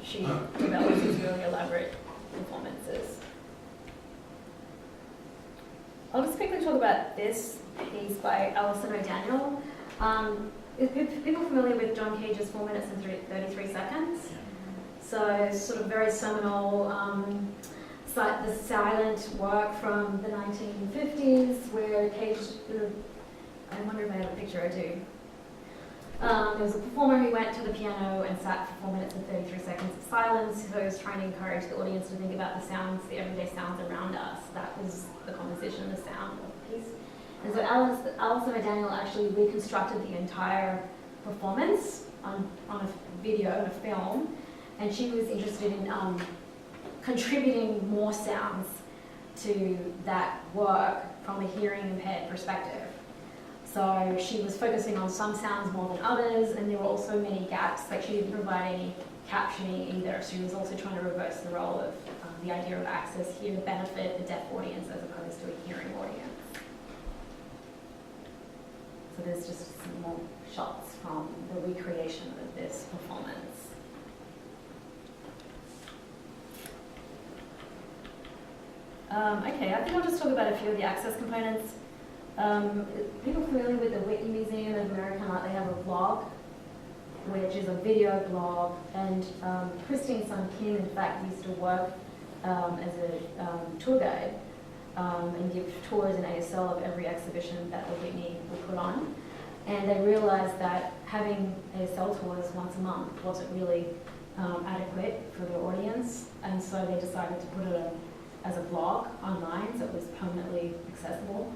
She develops these really elaborate performances. I'll just quickly talk about this piece by Alison O'Daniel. Is people familiar with John Cage's 4 minutes and 33 seconds? So it's sort of very seminal, the silent work from the 1950s where Cage, I wonder if I have a picture, I do. There was a performer who went to the piano and sat for 4 minutes and 33 seconds of silence, who was trying to encourage the audience to think about the sounds, the everyday sounds around us. That was the composition, the sound of the piece. And so Alison O'Daniel actually reconstructed the entire performance on a video, on a film, and she was interested in contributing more sounds to that work from a hearing impaired perspective. So she was focusing on some sounds more than others, and there were also many gaps, like she didn't provide any captioning either. She was also trying to reverse the role of the idea of access here to benefit the deaf audience as opposed to a hearing audience. So there's just some more shots from the recreation of this performance. Okay, I think I'll just talk about a few of the access components. People familiar with the Whitney Museum of American Art, they have a blog, which is a video blog, and Christine Sun Kim, in fact, used to work as a tour guide and give tours in ASL of every exhibition that the Whitney would put on. And they realized that having ASL tours once a month wasn't really adequate for their audience, and so they decided to put it as a blog online so it was permanently accessible.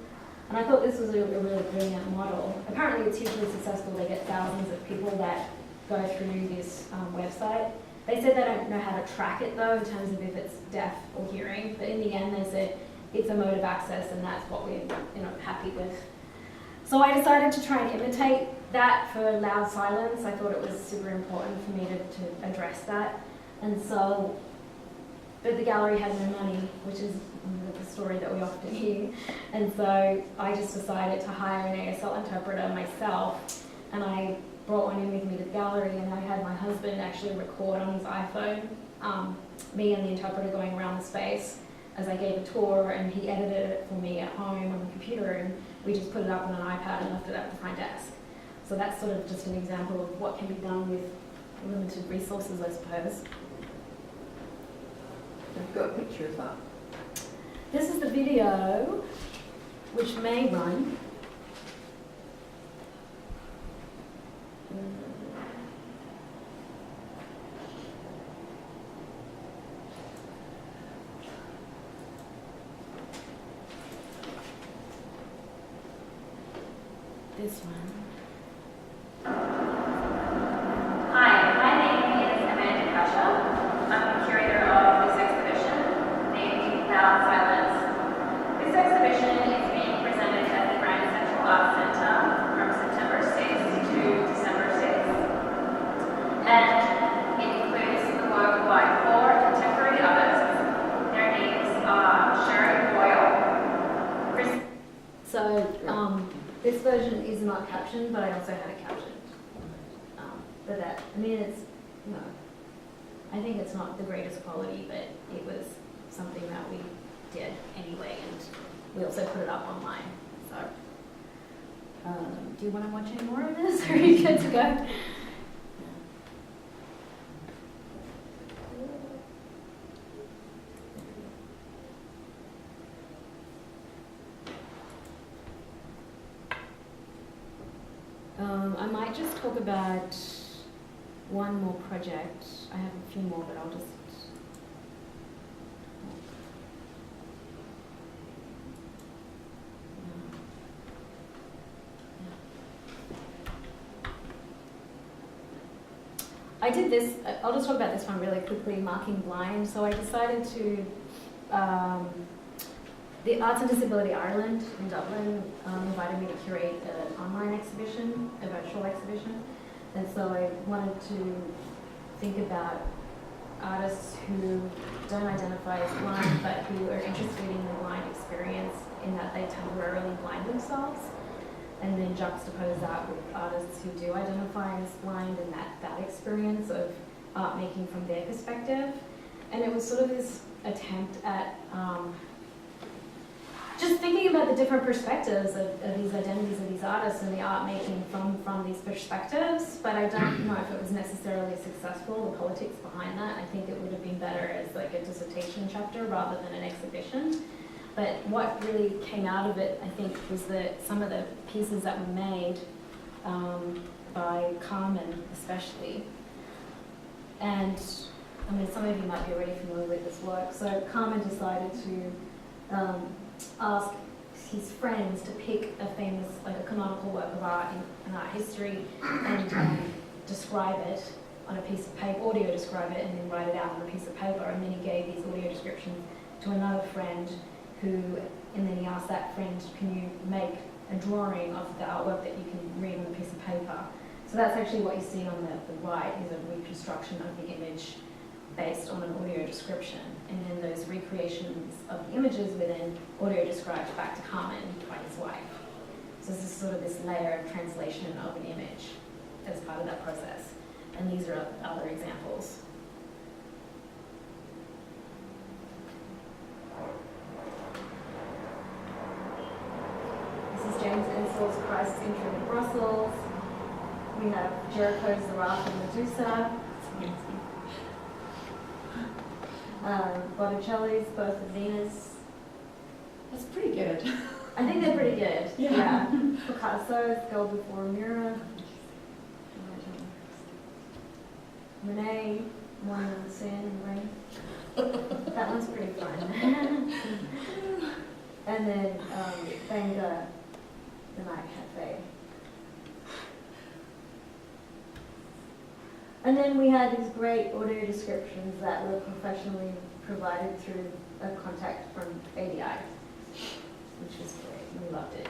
And I thought this was a really brilliant model. Apparently it's hugely successful. They get thousands of people that go through this website. They said they don't know how to track it though in terms of if it's deaf or hearing, but in the end they said it's a mode of access and that's what we're happy with. So I decided to try and imitate that for loud silence. I thought it was super important for me to address that. And so, but the gallery had no money, which is the story that we often hear. And so I just decided to hire an ASL interpreter myself, and I brought one in with me to the gallery, and I had my husband actually record on his iPhone, me and the interpreter going around the space as I gave a tour, and he edited it for me at home on the computer, and we just put it up on an iPad and left it at the front desk. So that's sort of just an example of what can be done with limited resources, I suppose.
I've got a picture of that.
This is the video, which may run. This one.
Hi, my name is Cachia. I'm the curator of this exhibition named Loud Silence. This exhibition is being presented at the Grand Central Arts Centre from September 6th to December 6th. And it includes the work by 4 contemporary artists. Their names are Sharon Boyle, Chris.
So, this version is not captioned, but I also had it captioned. But that, I mean, it's, I think it's not the greatest quality, but it was something that we did anyway, and we also put it up online. So, do you want to watch any more of this, or are you good to go? I might just talk about one more project. I have a few more, but I'll just... I did this, I'll just talk about this one really quickly, Marking Blind. So I decided to, the Arts and Disability Ireland in Dublin invited me to curate an online exhibition, a virtual exhibition. And so I wanted to think about artists who don't identify as blind, but who are interested in the blind experience in that they temporarily blind themselves, and then juxtapose that with artists who do identify as blind and that experience of art making from their perspective. And it was sort of this attempt at just thinking about the different perspectives of these identities of these artists and the art making from these perspectives, but I don't know if it was necessarily successful, the politics behind that. I think it would have been better as like a dissertation chapter rather than an exhibition. But what really came out of it, I think, was that some of the pieces that were made by Carmen especially, and I mean, some of you might be already familiar with this work. So Carmen decided to ask his friends to pick a famous, like a canonical work of art in art history and describe it on a piece of paper, audio describe it, and then write it out on a piece of paper. And then he gave these audio descriptions to another friend and then he asked that friend, can you make a drawing of the artwork that you can read on a piece of paper? So that's actually what you see on the right is a reconstruction of the image based on an audio description, and then those recreations of the images were then audio described back to Carmen by his wife. So this is sort of this layer of translation of an image as part of that process. And these are other examples. This is James Ensell's Christ's Entry into Brussels. We have Jericho's The Wrath of Medusa. Botticelli's Birth of Venus.
That's pretty good.
I think they're pretty good.
Yeah.
Picasso's Gold Before a Mirror. Monet, Morning on the Sand and Rain. That one's pretty fun. And then Van Gogh, The Night Cafe. And then we had these great audio descriptions that were professionally provided through a contact from ADI, which was great. We loved it.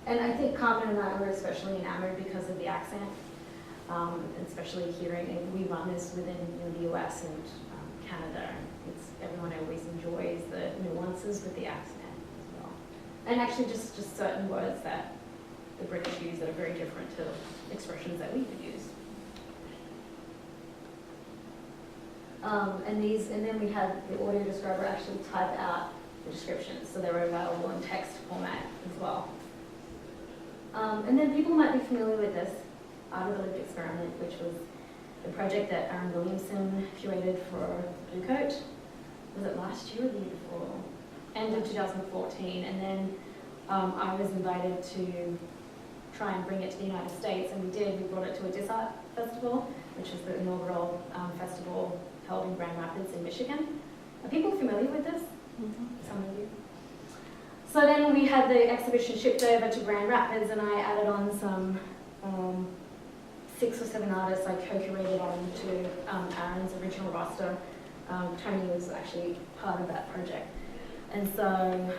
And I think Carmen and I were especially enamored because of the accent, especially hearing, and we run this within the US and Canada. It's, everyone always enjoys the nuances with the accent as well. And actually just certain words that the British use that are very different to expressions that we could use. And then we had the audio describer actually type out the descriptions, so they were available in text format as well. And then people might be familiar with this Art of the Lived Experiment, which was the project that Aaron Williamson curated for Blue Coat. Was it last year or the year before? End of 2014. And then I was invited to try and bring it to the United States, and we did. We brought it to a Dis Art Festival, which is the inaugural festival held in Grand Rapids in Michigan. Are people familiar with this? Some of you. So then we had the exhibition shipped over to Grand Rapids, and I added on some 6 or 7 artists I co-curated on to Aaron's original roster. Tony was actually part of that project. And so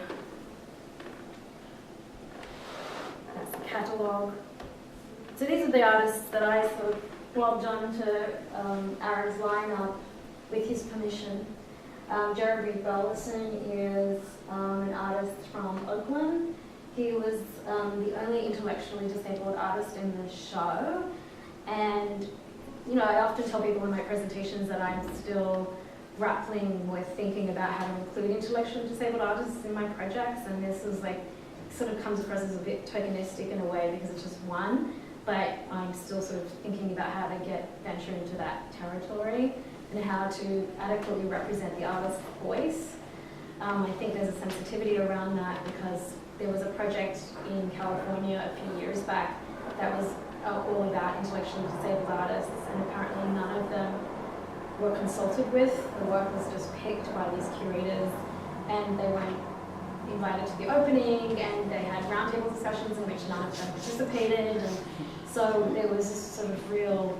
that's the catalogue. So these are the artists that I sort of blobbed onto Aaron's lineup with his permission. Jeremy Burleson is an artist from Oakland. He was the only intellectually disabled artist in the show. And, you know, I often tell people in my presentations that I'm still grappling with thinking about how to include intellectually disabled artists in my projects. And this is like, sort of comes across as a bit tokenistic in a way because it's just one. But I'm still sort of thinking about how to venture into that territory and how to adequately represent the artist's voice. I think there's a sensitivity around that because there was a project in California a few years back that was all about intellectually disabled artists, and apparently none of them were consulted with. The work was just picked by these curators, and they weren't invited to the opening, and they had roundtable discussions in which none of them participated, and so there was this sort of real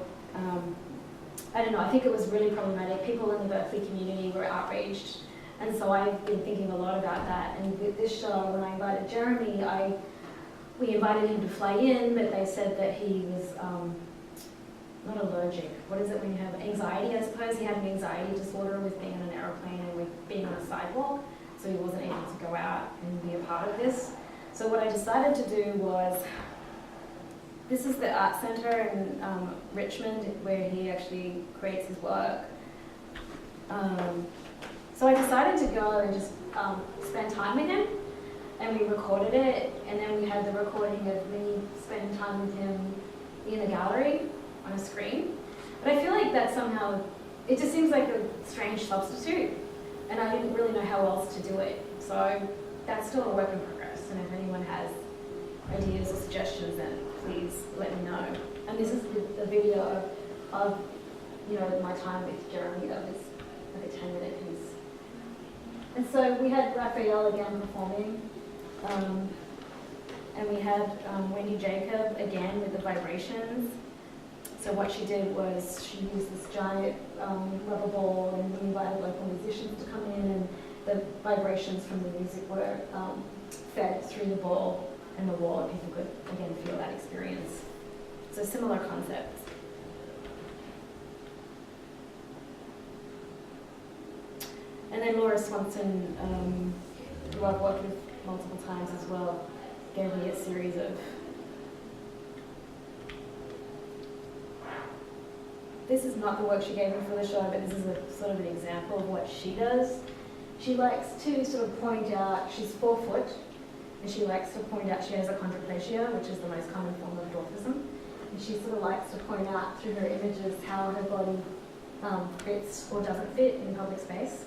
I don't know, I think it was really problematic. People in the Berkeley community were outraged. And so I've been thinking a lot about that. And with this show, when I invited Jeremy, we invited him to fly in, but they said that he was not allergic. What is it when you have anxiety, I suppose? He had an anxiety disorder with being on an aeroplane and with being on a sidewalk. So he wasn't able to go out and be a part of this. So what I decided to do was, this is the art center in Richmond where he actually creates his work. So I decided to go and just spend time with him, and we recorded it, and then we had the recording of me spending time with him in a gallery on a screen. But I feel like that somehow, it just seems like a strange substitute, and I didn't really know how else to do it. So that's still a work in progress, and if anyone has ideas or suggestions, then please let me know. And this is the video of my time with Jeremy. That was like a 10-minute piece. And so we had Raphael again performing, and we had Wendy Jacob again with the vibrations. So what she did was she used this giant rubber ball, and we invited local musicians to come in, and the vibrations from the music were fed through the ball and the wall, and people could again feel that experience. So similar concepts. And then Laura Swanson, who I've worked with multiple times as well, gave me a series of this is not the work she gave me for the show, but this is a sort of an example of what she does. She likes to sort of point out, she's 4 foot, and she likes to point out she has achondroplasia, which is the most common form of dwarfism. And she sort of likes to point out through her images how her body fits or doesn't fit in public space.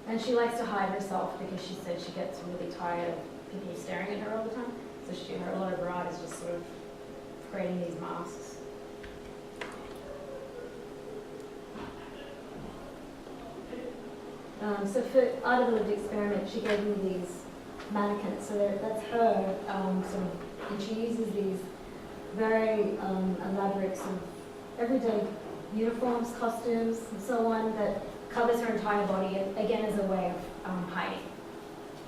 And she likes to hide herself because she said she gets really tired of people staring at her all the time. So a lot of her art is just sort of creating these masks. So for Art of the Lived Experiment, she gave me these mannequin. So that's her sort of, and she uses these very elaborate sort of everyday uniforms, costumes, and so on that covers her entire body, again as a way of hiding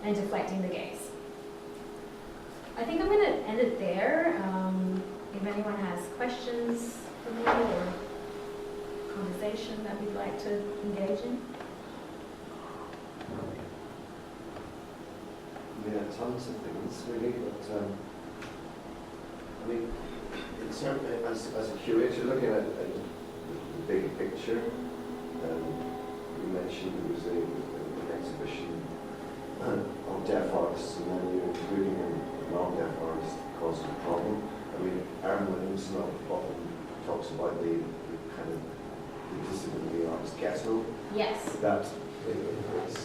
and deflecting the gaze. I think I'm going to end it there. If anyone has questions for me or conversation that we'd like to engage in.
Yeah, tons of things really, but I mean, it's certainly as a curator looking at the bigger picture, you mentioned there was an exhibition of deaf artists, and then you're including a non-deaf artist caused a problem. I mean, Aaron Williamson often talks about the kind of the disability artist ghetto.
Yes.
That it's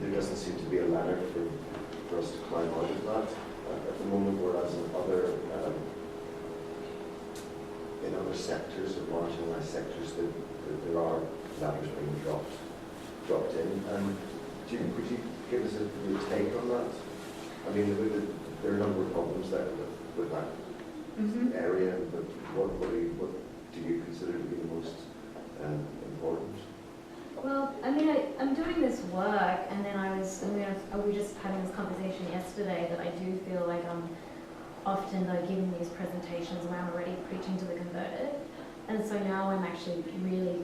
there doesn't seem to be a ladder for us to climb out of that at the moment, whereas in other sectors, or marginalised sectors, there are ladders being dropped in. And could you give us your take on that? I mean, there are a number of problems there with that area, but what do you consider to be the most important?
Well, I mean, I'm doing this work, and then we were just having this conversation yesterday that I do feel like I'm often giving these presentations where I'm already preaching to the converted. And so now I'm actually really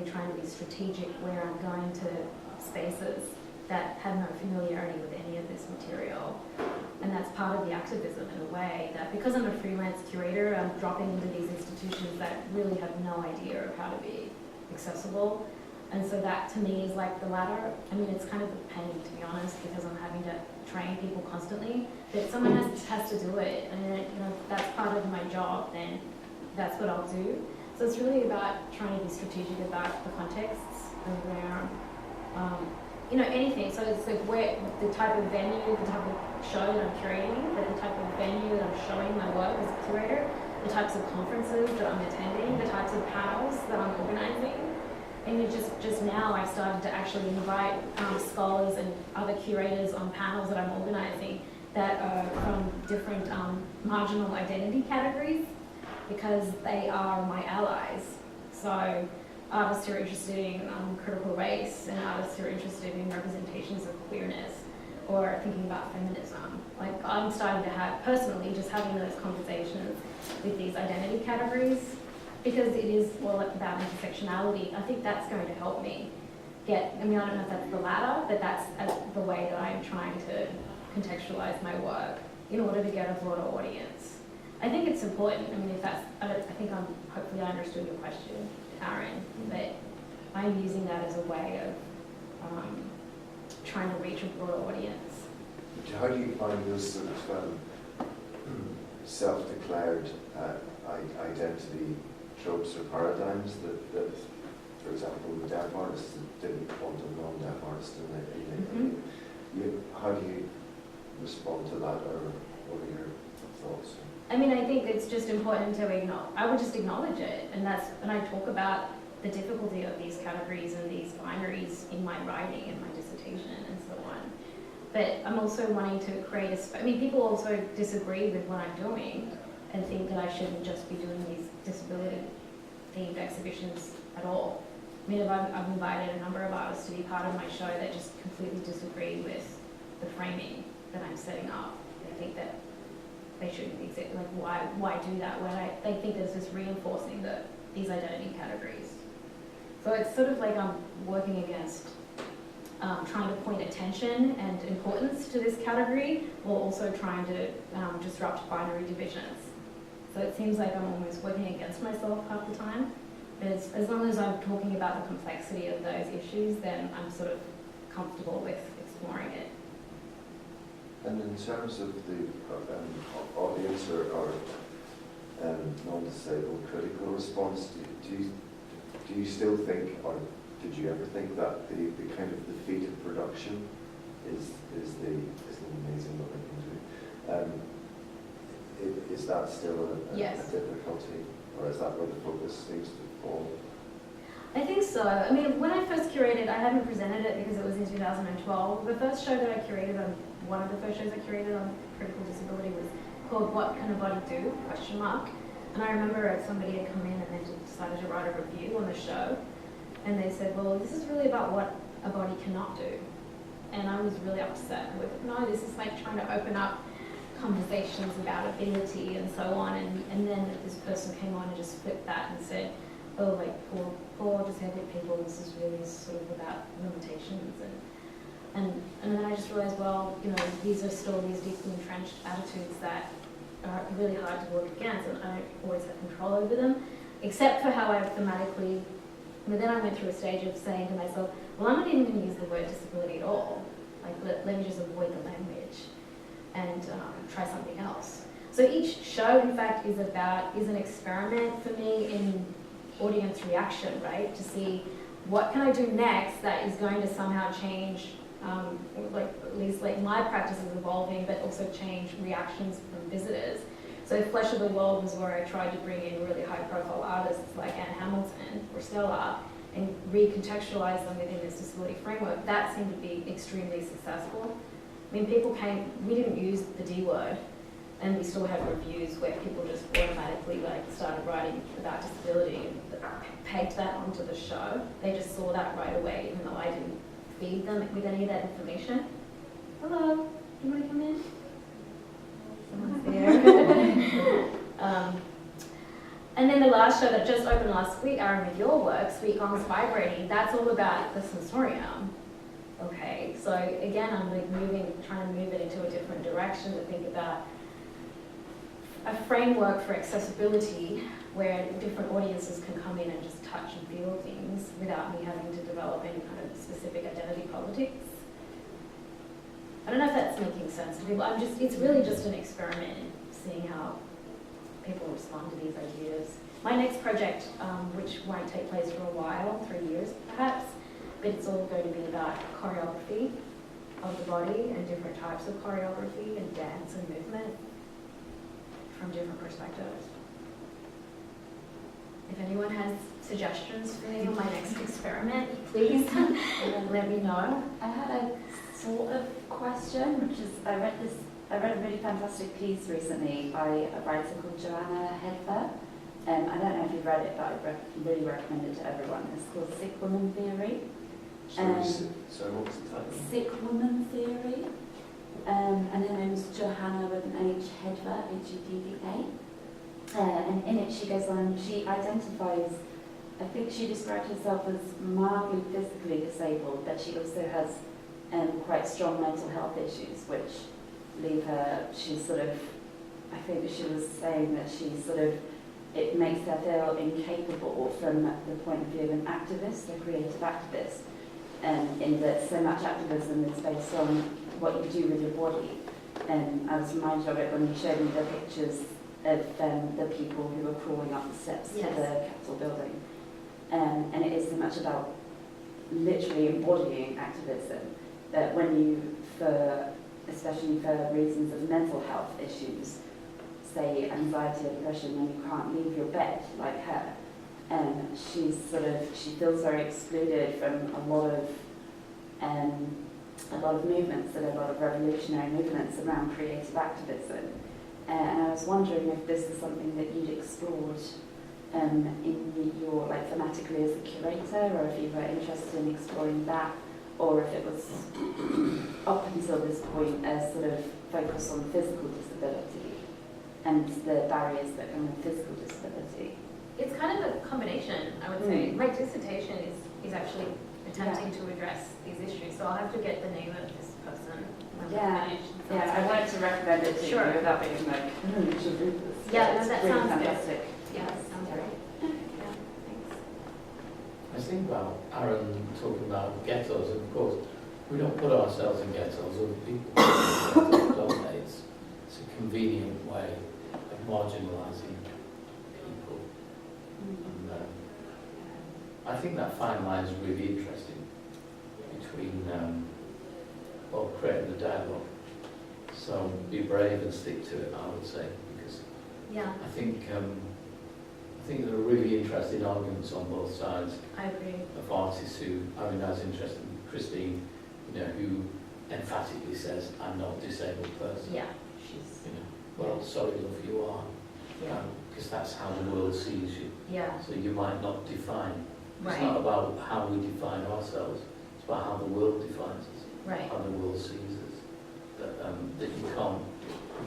trying to be strategic where I'm going to spaces that have no familiarity with any of this material. And that's part of the activism in a way, that because I'm a freelance curator, I'm dropping into these institutions that really have no idea of how to be accessible. And so that to me is like the ladder. I mean, it's kind of a pain, to be honest, because I'm having to train people constantly. But if someone has to do it, and that's part of my job, then that's what I'll do. So it's really about trying to be strategic about the contexts and where, anything. So it's like where the type of venue, the type of show that I'm curating, the type of venue that I'm showing my work as a curator, the types of conferences that I'm attending, the types of panels that I'm organizing. And just now I've started to actually invite scholars and other curators on panels that I'm organizing that are from different marginal identity categories, because they are my allies. So artists who are interested in critical race, and artists who are interested in representations of queerness, or thinking about feminism. Like, I'm starting to personally just having those conversations with these identity categories, because it is, about intersectionality. I think that's going to help me I don't know if that's the ladder, but that's the way that I'm trying to contextualize my work in order to get a broader audience. I think it's important. I mean, hopefully I understood your question, Aaron, but I'm using that as a way of trying to reach a broader audience.
How do you find those sort of self-declared identity tropes or paradigms that, for example, the deaf artists didn't want a non-deaf artist in it? How do you respond to that, or what are your thoughts?
I mean, I think it's just important to acknowledge. I would just acknowledge it, and I talk about the difficulty of these categories and these binaries in my writing and my dissertation and so on. But I'm also wanting to create people also disagree with what I'm doing and think that I shouldn't just be doing these disability-themed exhibitions at all. I mean, I've invited a number of artists to be part of my show that just completely disagree with the framing that I'm setting up. They think that they shouldn't exist. Like, why do that when they think there's just reinforcing these identity categories. So it's sort of like I'm working against trying to point attention and importance to this category, while also trying to disrupt binary divisions. So it seems like I'm almost working against myself half the time. But as long as I'm talking about the complexity of those issues, then I'm sort of comfortable with exploring it.
And in terms of the audience or non-disabled critical response, do you still think, or did you ever think that the kind of the feat of production is the amazing what they can do? Is that still a
Yes.
difficulty, or is that where the focus seems to fall?
I think so. I mean, when I first curated, I hadn't presented it because it was in 2012. The first show that I curated on, one of the first shows I curated on critical disability was called What Can a Body Do? ? And I remember somebody had come in and they decided to write a review on the show. And they said, well, this is really about what a body cannot do. And I was really upset with, no, this is like trying to open up conversations about ability and so on. And then this person came on and just flipped that and said, oh, like poor disabled people, this is really sort of about limitations. And then I just realized, well, you know, these are still these deeply entrenched attitudes that are really hard to work against, and I don't always have control over them, except for how I thematically, but then I went through a stage of saying to myself, well, I'm not even going to use the word disability at all. Like, let me just avoid the language and try something else. So each show, in fact, is an experiment for me in audience reaction, right? To see what can I do next that is going to somehow change, like at least like my practice is evolving, but also change reactions from visitors. So Flesh of the World was where I tried to bring in really high-profile artists like Anne Hamilton or Stella and recontextualize them within this disability framework. That seemed to be extremely successful. I mean, people came, we didn't use the D word, and we still had reviews where people just automatically like started writing about disability and pegged that onto the show. They just saw that right away, even though I didn't feed them with any of that information. Hello, do you want to come in? Someone's there. And then the last show that just opened last week, Aaron, with your work, Sweet Gongs Vibrating, that's all about the sensorium. Okay, so again, I'm like trying to move it into a different direction to think about a framework for accessibility where different audiences can come in and just touch and feel things without me having to develop any kind of specific identity politics. I don't know if that's making sense to people. It's really just an experiment in seeing how people respond to these ideas. My next project, which won't take place for a while, 3 years perhaps, but it's all going to be about choreography of the body and different types of choreography and dance and movement from different perspectives. If anyone has suggestions for me on my next experiment, please let me know.
I had a sort of question, which is I read a really fantastic piece recently by a writer called Joanna Hedver. I don't know if you've read it, but I really recommend it to everyone. It's called Sick Woman Theory.
Sorry, what was the title?
Sick Woman Theory. And her name's Johanna with an H, Hedver, Hedva. And in it she goes on, she identifies, I think she described herself as mildly physically disabled, but she also has quite strong mental health issues, which leave her, she's sort of, I think she was saying that she's sort of, it makes her feel incapable from the point of view of an activist, a creative activist, in that so much activism is based on what you do with your body. And I was reminded of it when you showed me the pictures of the people who were crawling up the steps to the Capitol building. And it is so much about literally embodying activism that when you, especially for reasons of mental health issues, say anxiety or depression, when you can't leave your bed like her, she feels very excluded from a lot of movements, a lot of revolutionary movements around creative activism. And I was wondering if this is something that you'd explored in your, like, thematically as a curator, or if you were interested in exploring that, or if it was up until this point a sort of focus on physical disability and the barriers that come with physical disability.
It's kind of a combination, I would say. My dissertation is actually attempting to address these issues, so I'll have to get the name of this person when we're finished.
Yeah, I wanted to recommend it to you without being like, you should read this.
Yeah,
it's
that
really
sounds
fantastic.
good. Yeah, that sounds great. Yeah, thanks.
I was thinking about Aaron talking about ghettos, and of course, we don't put ourselves in ghettos, other people don't they? It's a convenient way of marginalising people. And I think that fine line is really interesting between creating the dialogue. So be brave and stick to it, I would say, because I think I think there are really interesting arguments on both sides
I agree.
of artists who, I mean, as interesting, Christine, you know, who emphatically says, I'm not a disabled person.
Yeah, she's,
You know, well, sorry, love, you are.
yeah,
Because that's how the world sees you.
yeah,
So you might not define. It's
right,
not about how we define ourselves. It's about how the world defines us,
right,
how the world sees us. That you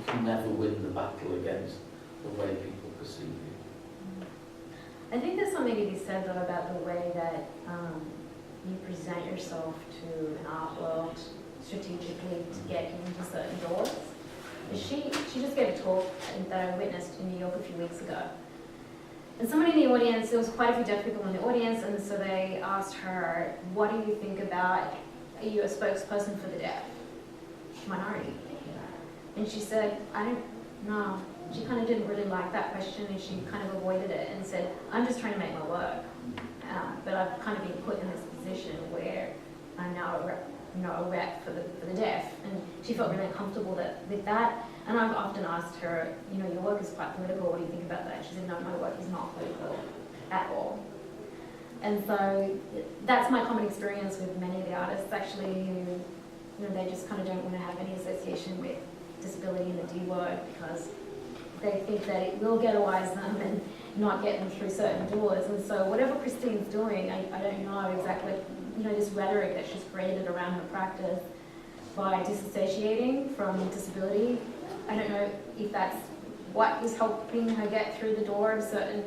can never win the battle against the way people perceive you.
I think there's something to be said though about the way that you present yourself to an art world strategically to get into certain doors. She just gave a talk that I witnessed in New York a few weeks ago. And someone in the audience, there was quite a few deaf people in the audience, and so they asked her, what do you think about, are you a spokesperson for the deaf minority? And she said, I don't know. She kind of didn't really like that question, and she kind of avoided it and said, I'm just trying to make my work. But I've kind of been put in this position where I'm now a rep for the deaf. And she felt really uncomfortable with that. And I've often asked her, you know, your work is quite political, what do you think about that? She said, no, my work is not political at all. And so that's my common experience with many of the artists actually who, you know, they just kind of don't want to have any association with disability and the D word because they think that it will ghettoise them and not get them through certain doors. And so whatever Christine's doing, I don't know exactly, you know, this rhetoric that she's created around her practice by disassociating from disability, I don't know if that's what is helping her get through the door of certain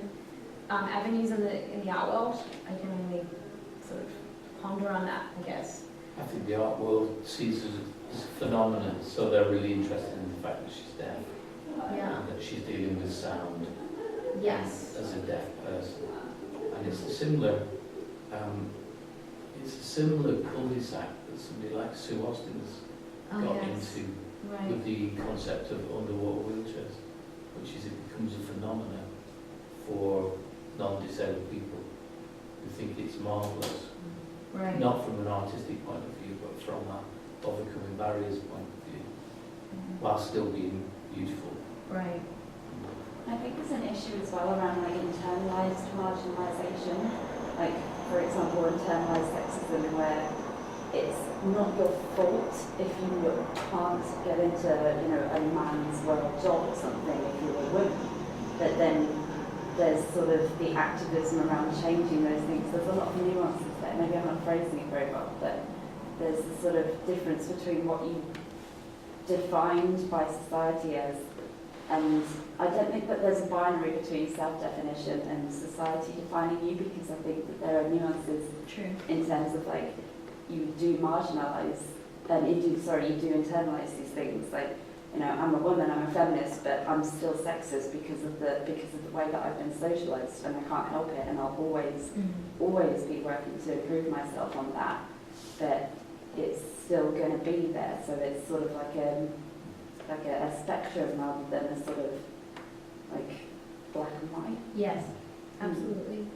avenues in the art world. I can only sort of ponder on that, I guess.
I think the art world sees it as a phenomenon, so they're really interested in the fact that she's deaf.
Yeah.
And that she's dealing with sound.
Yes.
As a deaf person. And it's a similar cul-de-sac that somebody like Sue Austin's got into with the concept of underwater wheelchairs, which is it becomes a phenomenon for non-disabled people who think it's marvellous.
Right.
Not from an artistic point of view, but from an overcoming barriers point of view, while still being beautiful.
Right.
I think there's an issue as well around like internalized marginalization, like for example internalized sexism where it's not your fault if you can't get into, you know, a man's world job or something if you're a woman, but then there's sort of the activism around changing those things. There's a lot of nuances there. Maybe I'm not phrasing it very well, but there's a sort of difference between what you defined by society as, and I don't think that there's a binary between self-definition and society defining you, because I think that there are nuances in terms of like you do marginalize, you do internalize these things. Like, you know, I'm a woman, I'm a feminist, but I'm still sexist because of the way that I've been socialized, and I can't help it, and I'll always be working to improve myself on that. But it's still going to be there, so it's sort of like a spectrum rather than a sort of like black and white.
Yes, absolutely.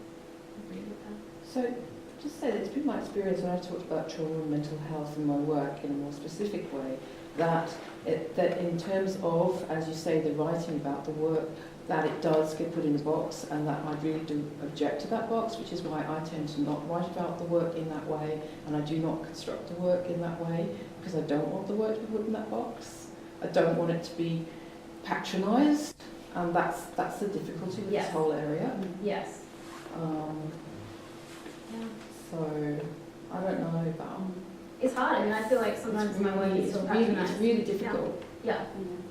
Agree with that.
So, just say that it's been my experience when I talked about trauma and mental health in my work in a more specific way, that in terms of, as you say, the writing about the work, that it does get put in a box, and that I really do object to that box, which is why I tend to not write about the work in that way, and I do not construct the work in that way, because I don't want the work to be put in that box. I don't want it to be patronised, and that's the difficulty with this whole area.
Yes.
So, I don't know about...
It's hard. I mean, I feel like sometimes my work is still patronised.
It's really difficult.
Yeah.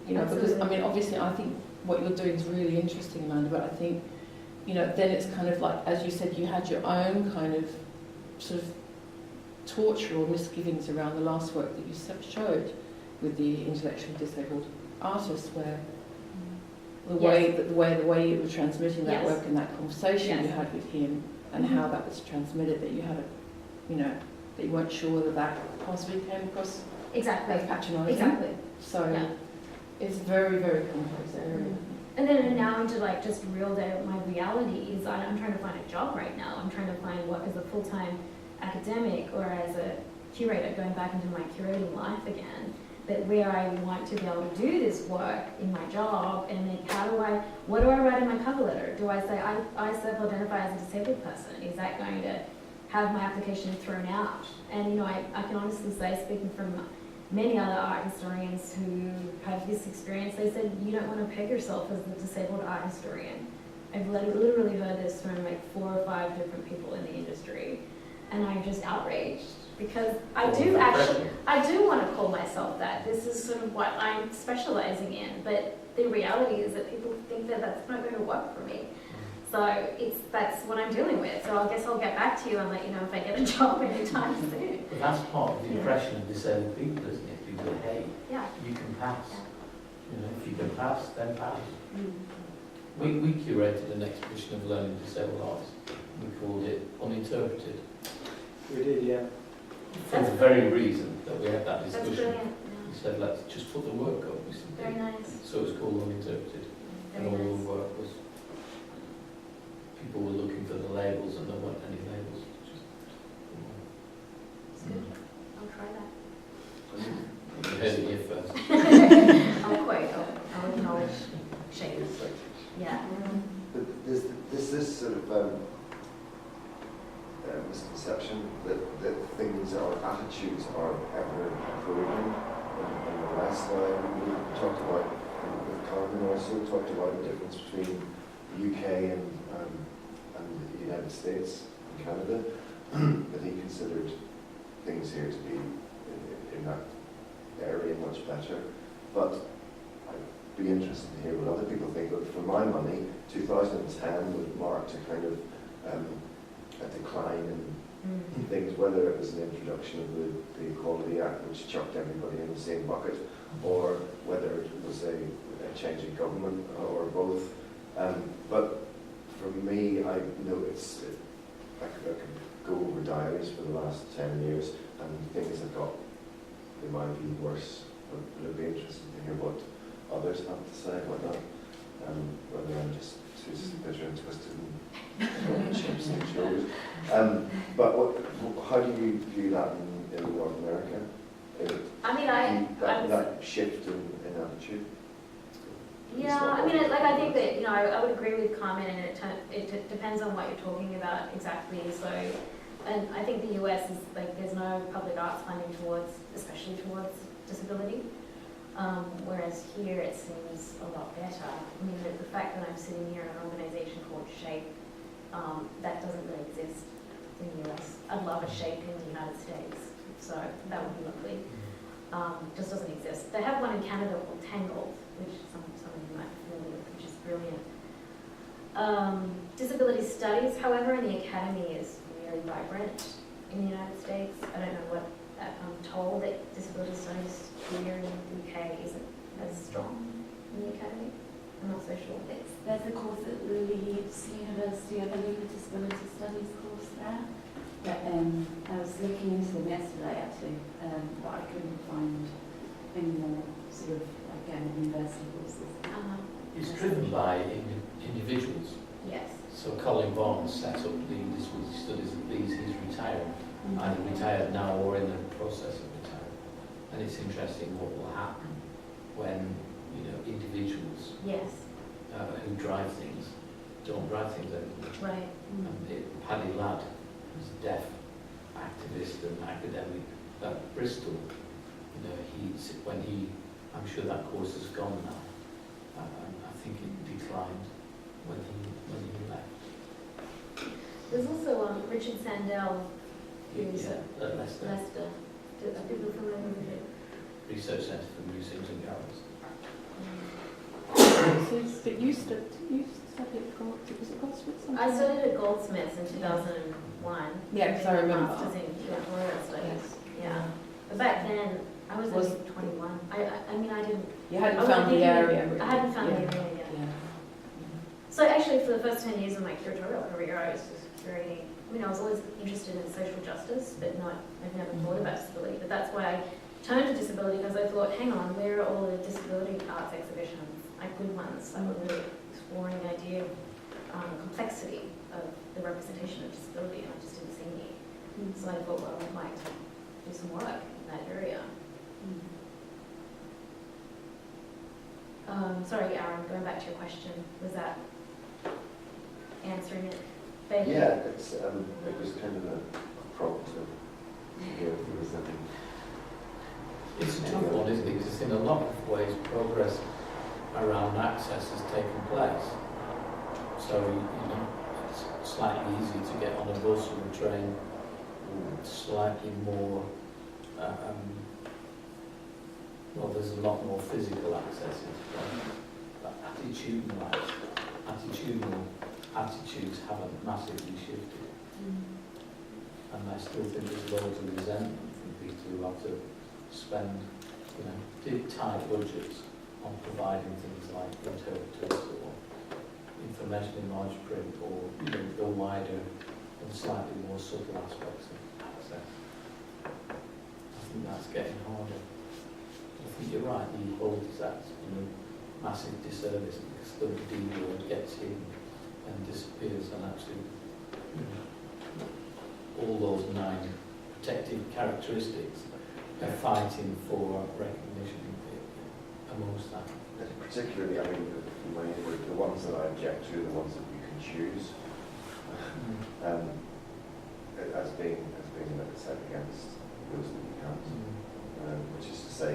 You know, because, I mean, obviously I think what you're doing is really interesting, Amanda, but I think, you know, then it's kind of like, as you said, you had your own kind of sort of torture or misgivings around the last work that you showed with the intellectually disabled artist, where the way you were transmitting that work and that conversation you had with him, and how that was transmitted, that you had that you weren't sure that possibly came across as patronising.
Exactly.
So it's a very, very complex area.
And then now into like just real day, my reality is I'm trying to find a job right now. I'm trying to find work as a full-time academic or as a curator, going back into my curating life again. but where I want to be able to do this work in my job, and then what do I write in my cover letter? Do I say I self-identify as a disabled person? Is that going to have my application thrown out? And you know, I can honestly say, speaking from many other art historians who have this experience, they said you don't want to peg yourself as the disabled art historian. I've literally heard this from like 4 or 5 different people in the industry, and I'm just outraged because I do want to call myself that. This is sort of what I'm specializing in, but the reality is that people think that that's not going to work for me. So that's what I'm dealing with. So I guess I'll get back to you and let you know if I get a job anytime soon.
But that's part of the impression of disabled people, isn't it? People go, hey, you can pass. You know, if you can pass, then pass. We curated an exhibition of learning disabled artists. We called it Uninterpreted.
We did, yeah.
For the very reason that we had that discussion.
That's brilliant.
We said, let's just put the work up.
Very nice.
So it was called Uninterpreted.
Very
and all
nice.
the work was, people were looking for the labels and there weren't any labels.
It's good. I'll try that.
You heard it here first.
I'll acknowledge shame. Yeah.
But there's this sort of misconception that things or attitudes are ever improving in the West. We talked about, with Carmen also, talked about the difference between the UK and the United States and Canada, that he considered things here to be in that area much better. But I'd be interested to hear what other people think. But for my money, 2010 would mark a kind of a decline in things, whether it was an introduction of the Equality Act, which chucked everybody in the same bucket, or whether it was a change in government, or both. But for me, I could go over diaries for the last 10 years, and things have got, in my view, worse. But it'd be interesting to hear what others have to say about that, whether I'm just too bitter and twisted and chips and shows. But how do you view that in North America? That shift in attitude?
Yeah, I think that, I would agree with Carmen, and it depends on what you're talking about exactly. So, and I think the US is there's no public arts funding especially towards disability. Whereas here it seems a lot better. The fact that I'm sitting here in an organisation called SHAPE, that doesn't really exist in the US. I'd love a SHAPE in the United States, so that would be lovely. Just doesn't exist. They have one in Canada called Tangled, which some of you might be familiar with, which is brilliant. Disability studies, however, in the academy is really vibrant in the United States. I don't know what I'm told that disability studies here in the UK isn't as strong in the academy. I'm not so sure.
There's a course at Leeds University, I believe, a disability studies course there. But, I was looking into them yesterday actually, but I couldn't find any more sort of, again, university courses.
It's driven by individuals.
Yes.
So Colin Barnes set up the disability studies at Leeds. He's retired, either retired now or in the process of retiring. And it's interesting what will happen when individuals who drive things don't drive things anymore.
Right.
Paddy Ladd, who's a deaf activist and academic at Bristol, I'm sure that course is gone now. I think it declined when he left.
There's also Richard Sandell, who's
at Leicester.
Are people familiar with it?
Research Centre for Museums and Galleries.
But you studied was it Goldsmiths?
I studied at Goldsmiths in 2001.
Yeah, because I remember.
Masters in curatorial studies. Yeah. But back then, I was only 21. I didn't...
You hadn't found the area.
I hadn't found the area yet.
Yeah.
So actually, for the first 10 years of my curatorial career, I was just curating. I was always interested in social justice, but I'd never thought about disability. But that's why I turned to disability, because I thought, hang on, where are all the disability arts exhibitions? Good ones that were really exploring the idea of complexity of the representation of disability, and I just didn't see any. So I thought, well, I'd like to do some work in that area. Sorry, Aaron, going back to your question, was that answering it? Vaguely?
Yeah, it's, it was kind of a prompt to hear if there was anything.
It's a tough one, isn't it? Because in a lot of ways, progress around access has taken place. So, you know, it's slightly easier to get on a bus or a train, slightly more, well, there's a lot more physical access into places. But attitudinal attitudes haven't massively shifted. And I still think there's loads of resentment from people who have to spend, you know, tight budgets on providing things like interpreters or information in large print or, you know, the wider and slightly more subtle aspects of access. I think that's getting harder. I think you're right, the Equality Act's been a massive disservice because the D word gets hidden and disappears, and actually, you know, all those 9 protective characteristics are fighting for recognition amongst that.
Particularly, I mean, the ones that I object to, the ones that you can choose, as being set against those that you can't, which is to say,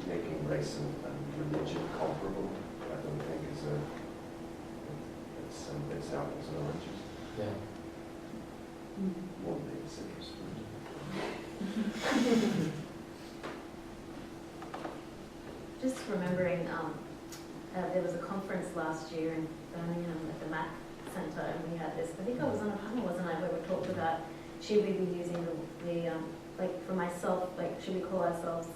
making race and religion comparable, I don't think is it's apples and oranges.
Yeah.
One thing is interesting.
Just remembering, there was a conference last year in Birmingham at the Mac Centre, and we had this, I think I was on a panel, wasn't I, where we talked about, should we be using the like for myself, like should we call ourselves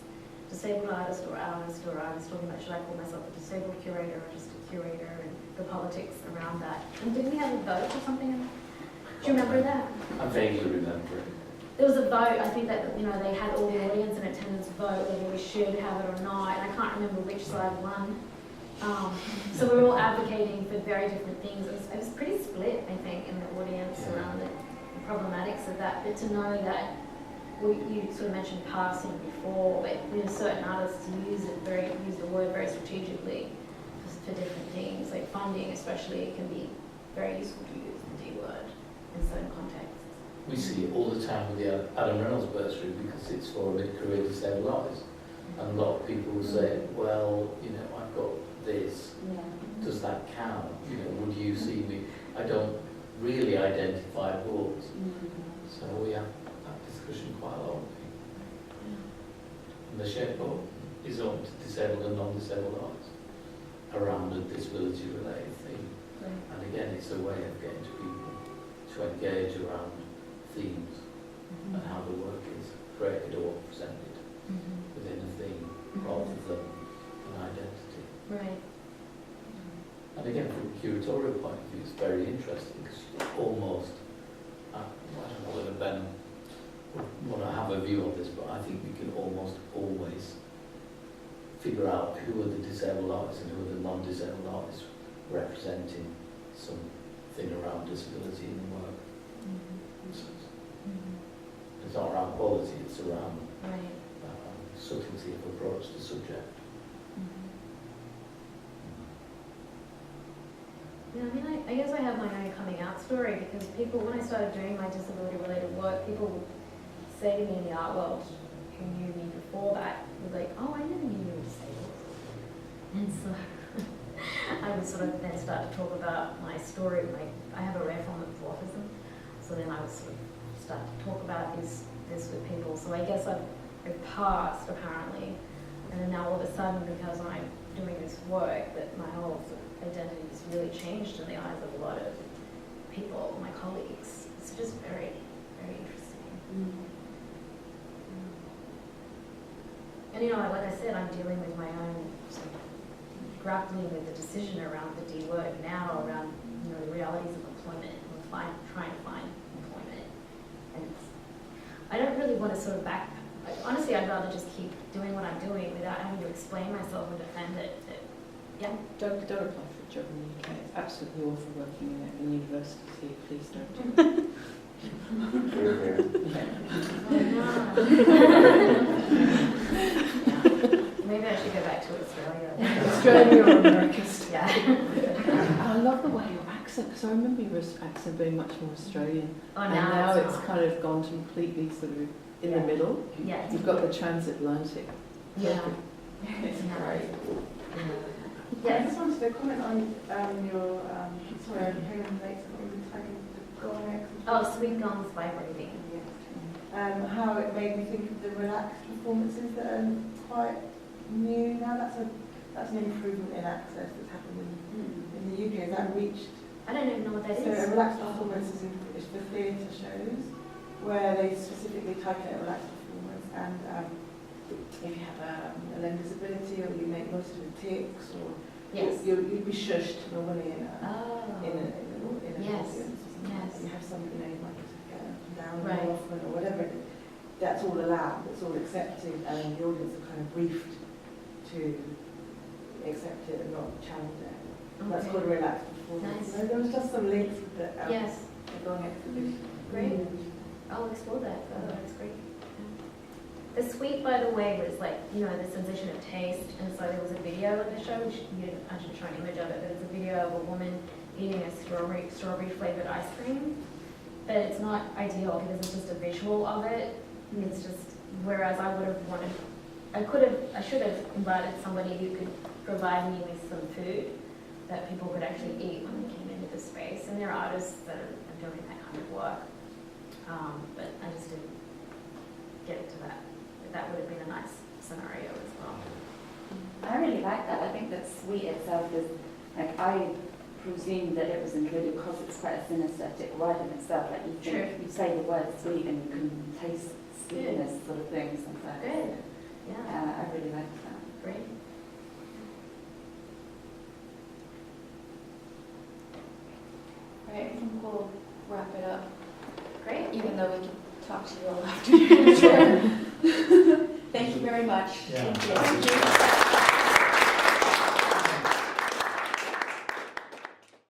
disabled artist, or I was talking about should I call myself a disabled curator or just a curator, and the politics around that. And didn't we have a vote or something? Do you remember that?
I vaguely remember it.
There was a vote, I think that, you know, they had all the audience in attendance vote whether we should have it or not, and I can't remember which side won. So we were all advocating for very different things. It was pretty split, I think, in the audience around the problematics of that. But to know that, you sort of mentioned passing before, but you know, certain artists use the word very strategically for different things, like funding especially can be very useful to use the D word in certain contexts.
We see it all the time with the Adam Reynolds bursary because it's for a mid-career disabled artist. And a lot of people will say, well, you know, I've got this, does that count? You know, would you see me? I don't really identify boards. So we have that discussion quite a lot with people. And the shape board is open to disabled and non-disabled artists around a disability-related theme. And again, it's a way of getting to people to engage around themes and how the work is created or presented within a theme rather than an identity.
Right.
And again, from a curatorial point of view, it's very interesting because almost, I don't know whether Ben would want to have a view on this, but I think we can almost always figure out who are the disabled artists and who are the non-disabled artists representing something around disability in the work. It's not around quality, it's around subtlety of approach to subject.
Yeah, I mean, I guess I have my own coming out story because people, when I started doing my disability-related work, people would say to me in the art world who knew me before that, was like, oh, I never knew you were disabled. And so I would sort of then start to talk about my story. I have a rare form of autism, so then I would sort of start to talk about this with people. So I guess I've passed, apparently, and then now all of a sudden, because I'm doing this work, that my whole sort of identity has really changed in the eyes of a lot of people, my colleagues. It's just very, very interesting. And you know, like I said, I'm dealing with my own sort of grappling with the decision around the D word now, around, you know, the realities of employment and trying to find employment. And I don't really want to sort of honestly, I'd rather just keep doing what I'm doing without having to explain myself or defend it. Yeah.
Don't apply for a job in the UK. It's absolutely awful working in universities here. Please don't do
Maybe I should go back to Australia.
Australia or American style.
Yeah.
I love the way your accent, because I remember your accent being much more Australian.
Oh,
And
now
now it's
not.
kind of gone completely sort of in the
Yeah.
middle.
Yeah.
You've got the transatlantic.
Yeah.
It's
Yeah.
great.
Yeah, I just wanted to comment on your, sorry, I'm hearing late, so I'm taking the go on next.
Oh, sweet gums vibrating.
How it made me think of the relaxed performances that are quite new now. That's an improvement in access that's happened in the UK. Has that reached?
I don't even know what that
So a
is.
relaxed performance is for theatre shows where they specifically calculate a relaxed performance, and if you have a learning disability or you make most of the tics, or
Yes.
you'd be shushed normally in
Oh.
an
Yes.
audience.
Yes.
You have something, you might just get up and down
Right.
more often or whatever. That's all allowed, it's all accepted, and the audience are kind of briefed to accept it and not challenge it. That's
Okay.
called a relaxed performance.
Nice.
So there was just some links with the
Yes.
going exhibition.
Great. I'll explore that further. That's great. The sweet, by the way, was like, you know, the sensation of taste, and so there was a video in the show, which you didn't, I should show an image of it, but it's a video of a woman eating a strawberry flavored ice cream. But it's not ideal because it's just a visual of it. It's just, whereas I would have wanted, I should have invited somebody who could provide me with some food that people could actually eat when they came into the space. And there are artists that are doing that kind of work. But I just didn't get it to that. But that would have been a nice scenario as well.
I really like that. I think that sweet itself is, like, I presume that it was included because it's quite a synesthetic word in itself. Like, you think, you say the word sweet and you can taste sweetness sort of thing sometimes.
Good. Yeah.
I really like that.
Great.
Right, I think we'll wrap it up,
Great.
even though we could talk to you all afternoon. Thank you very much.
Yeah.
Thank you.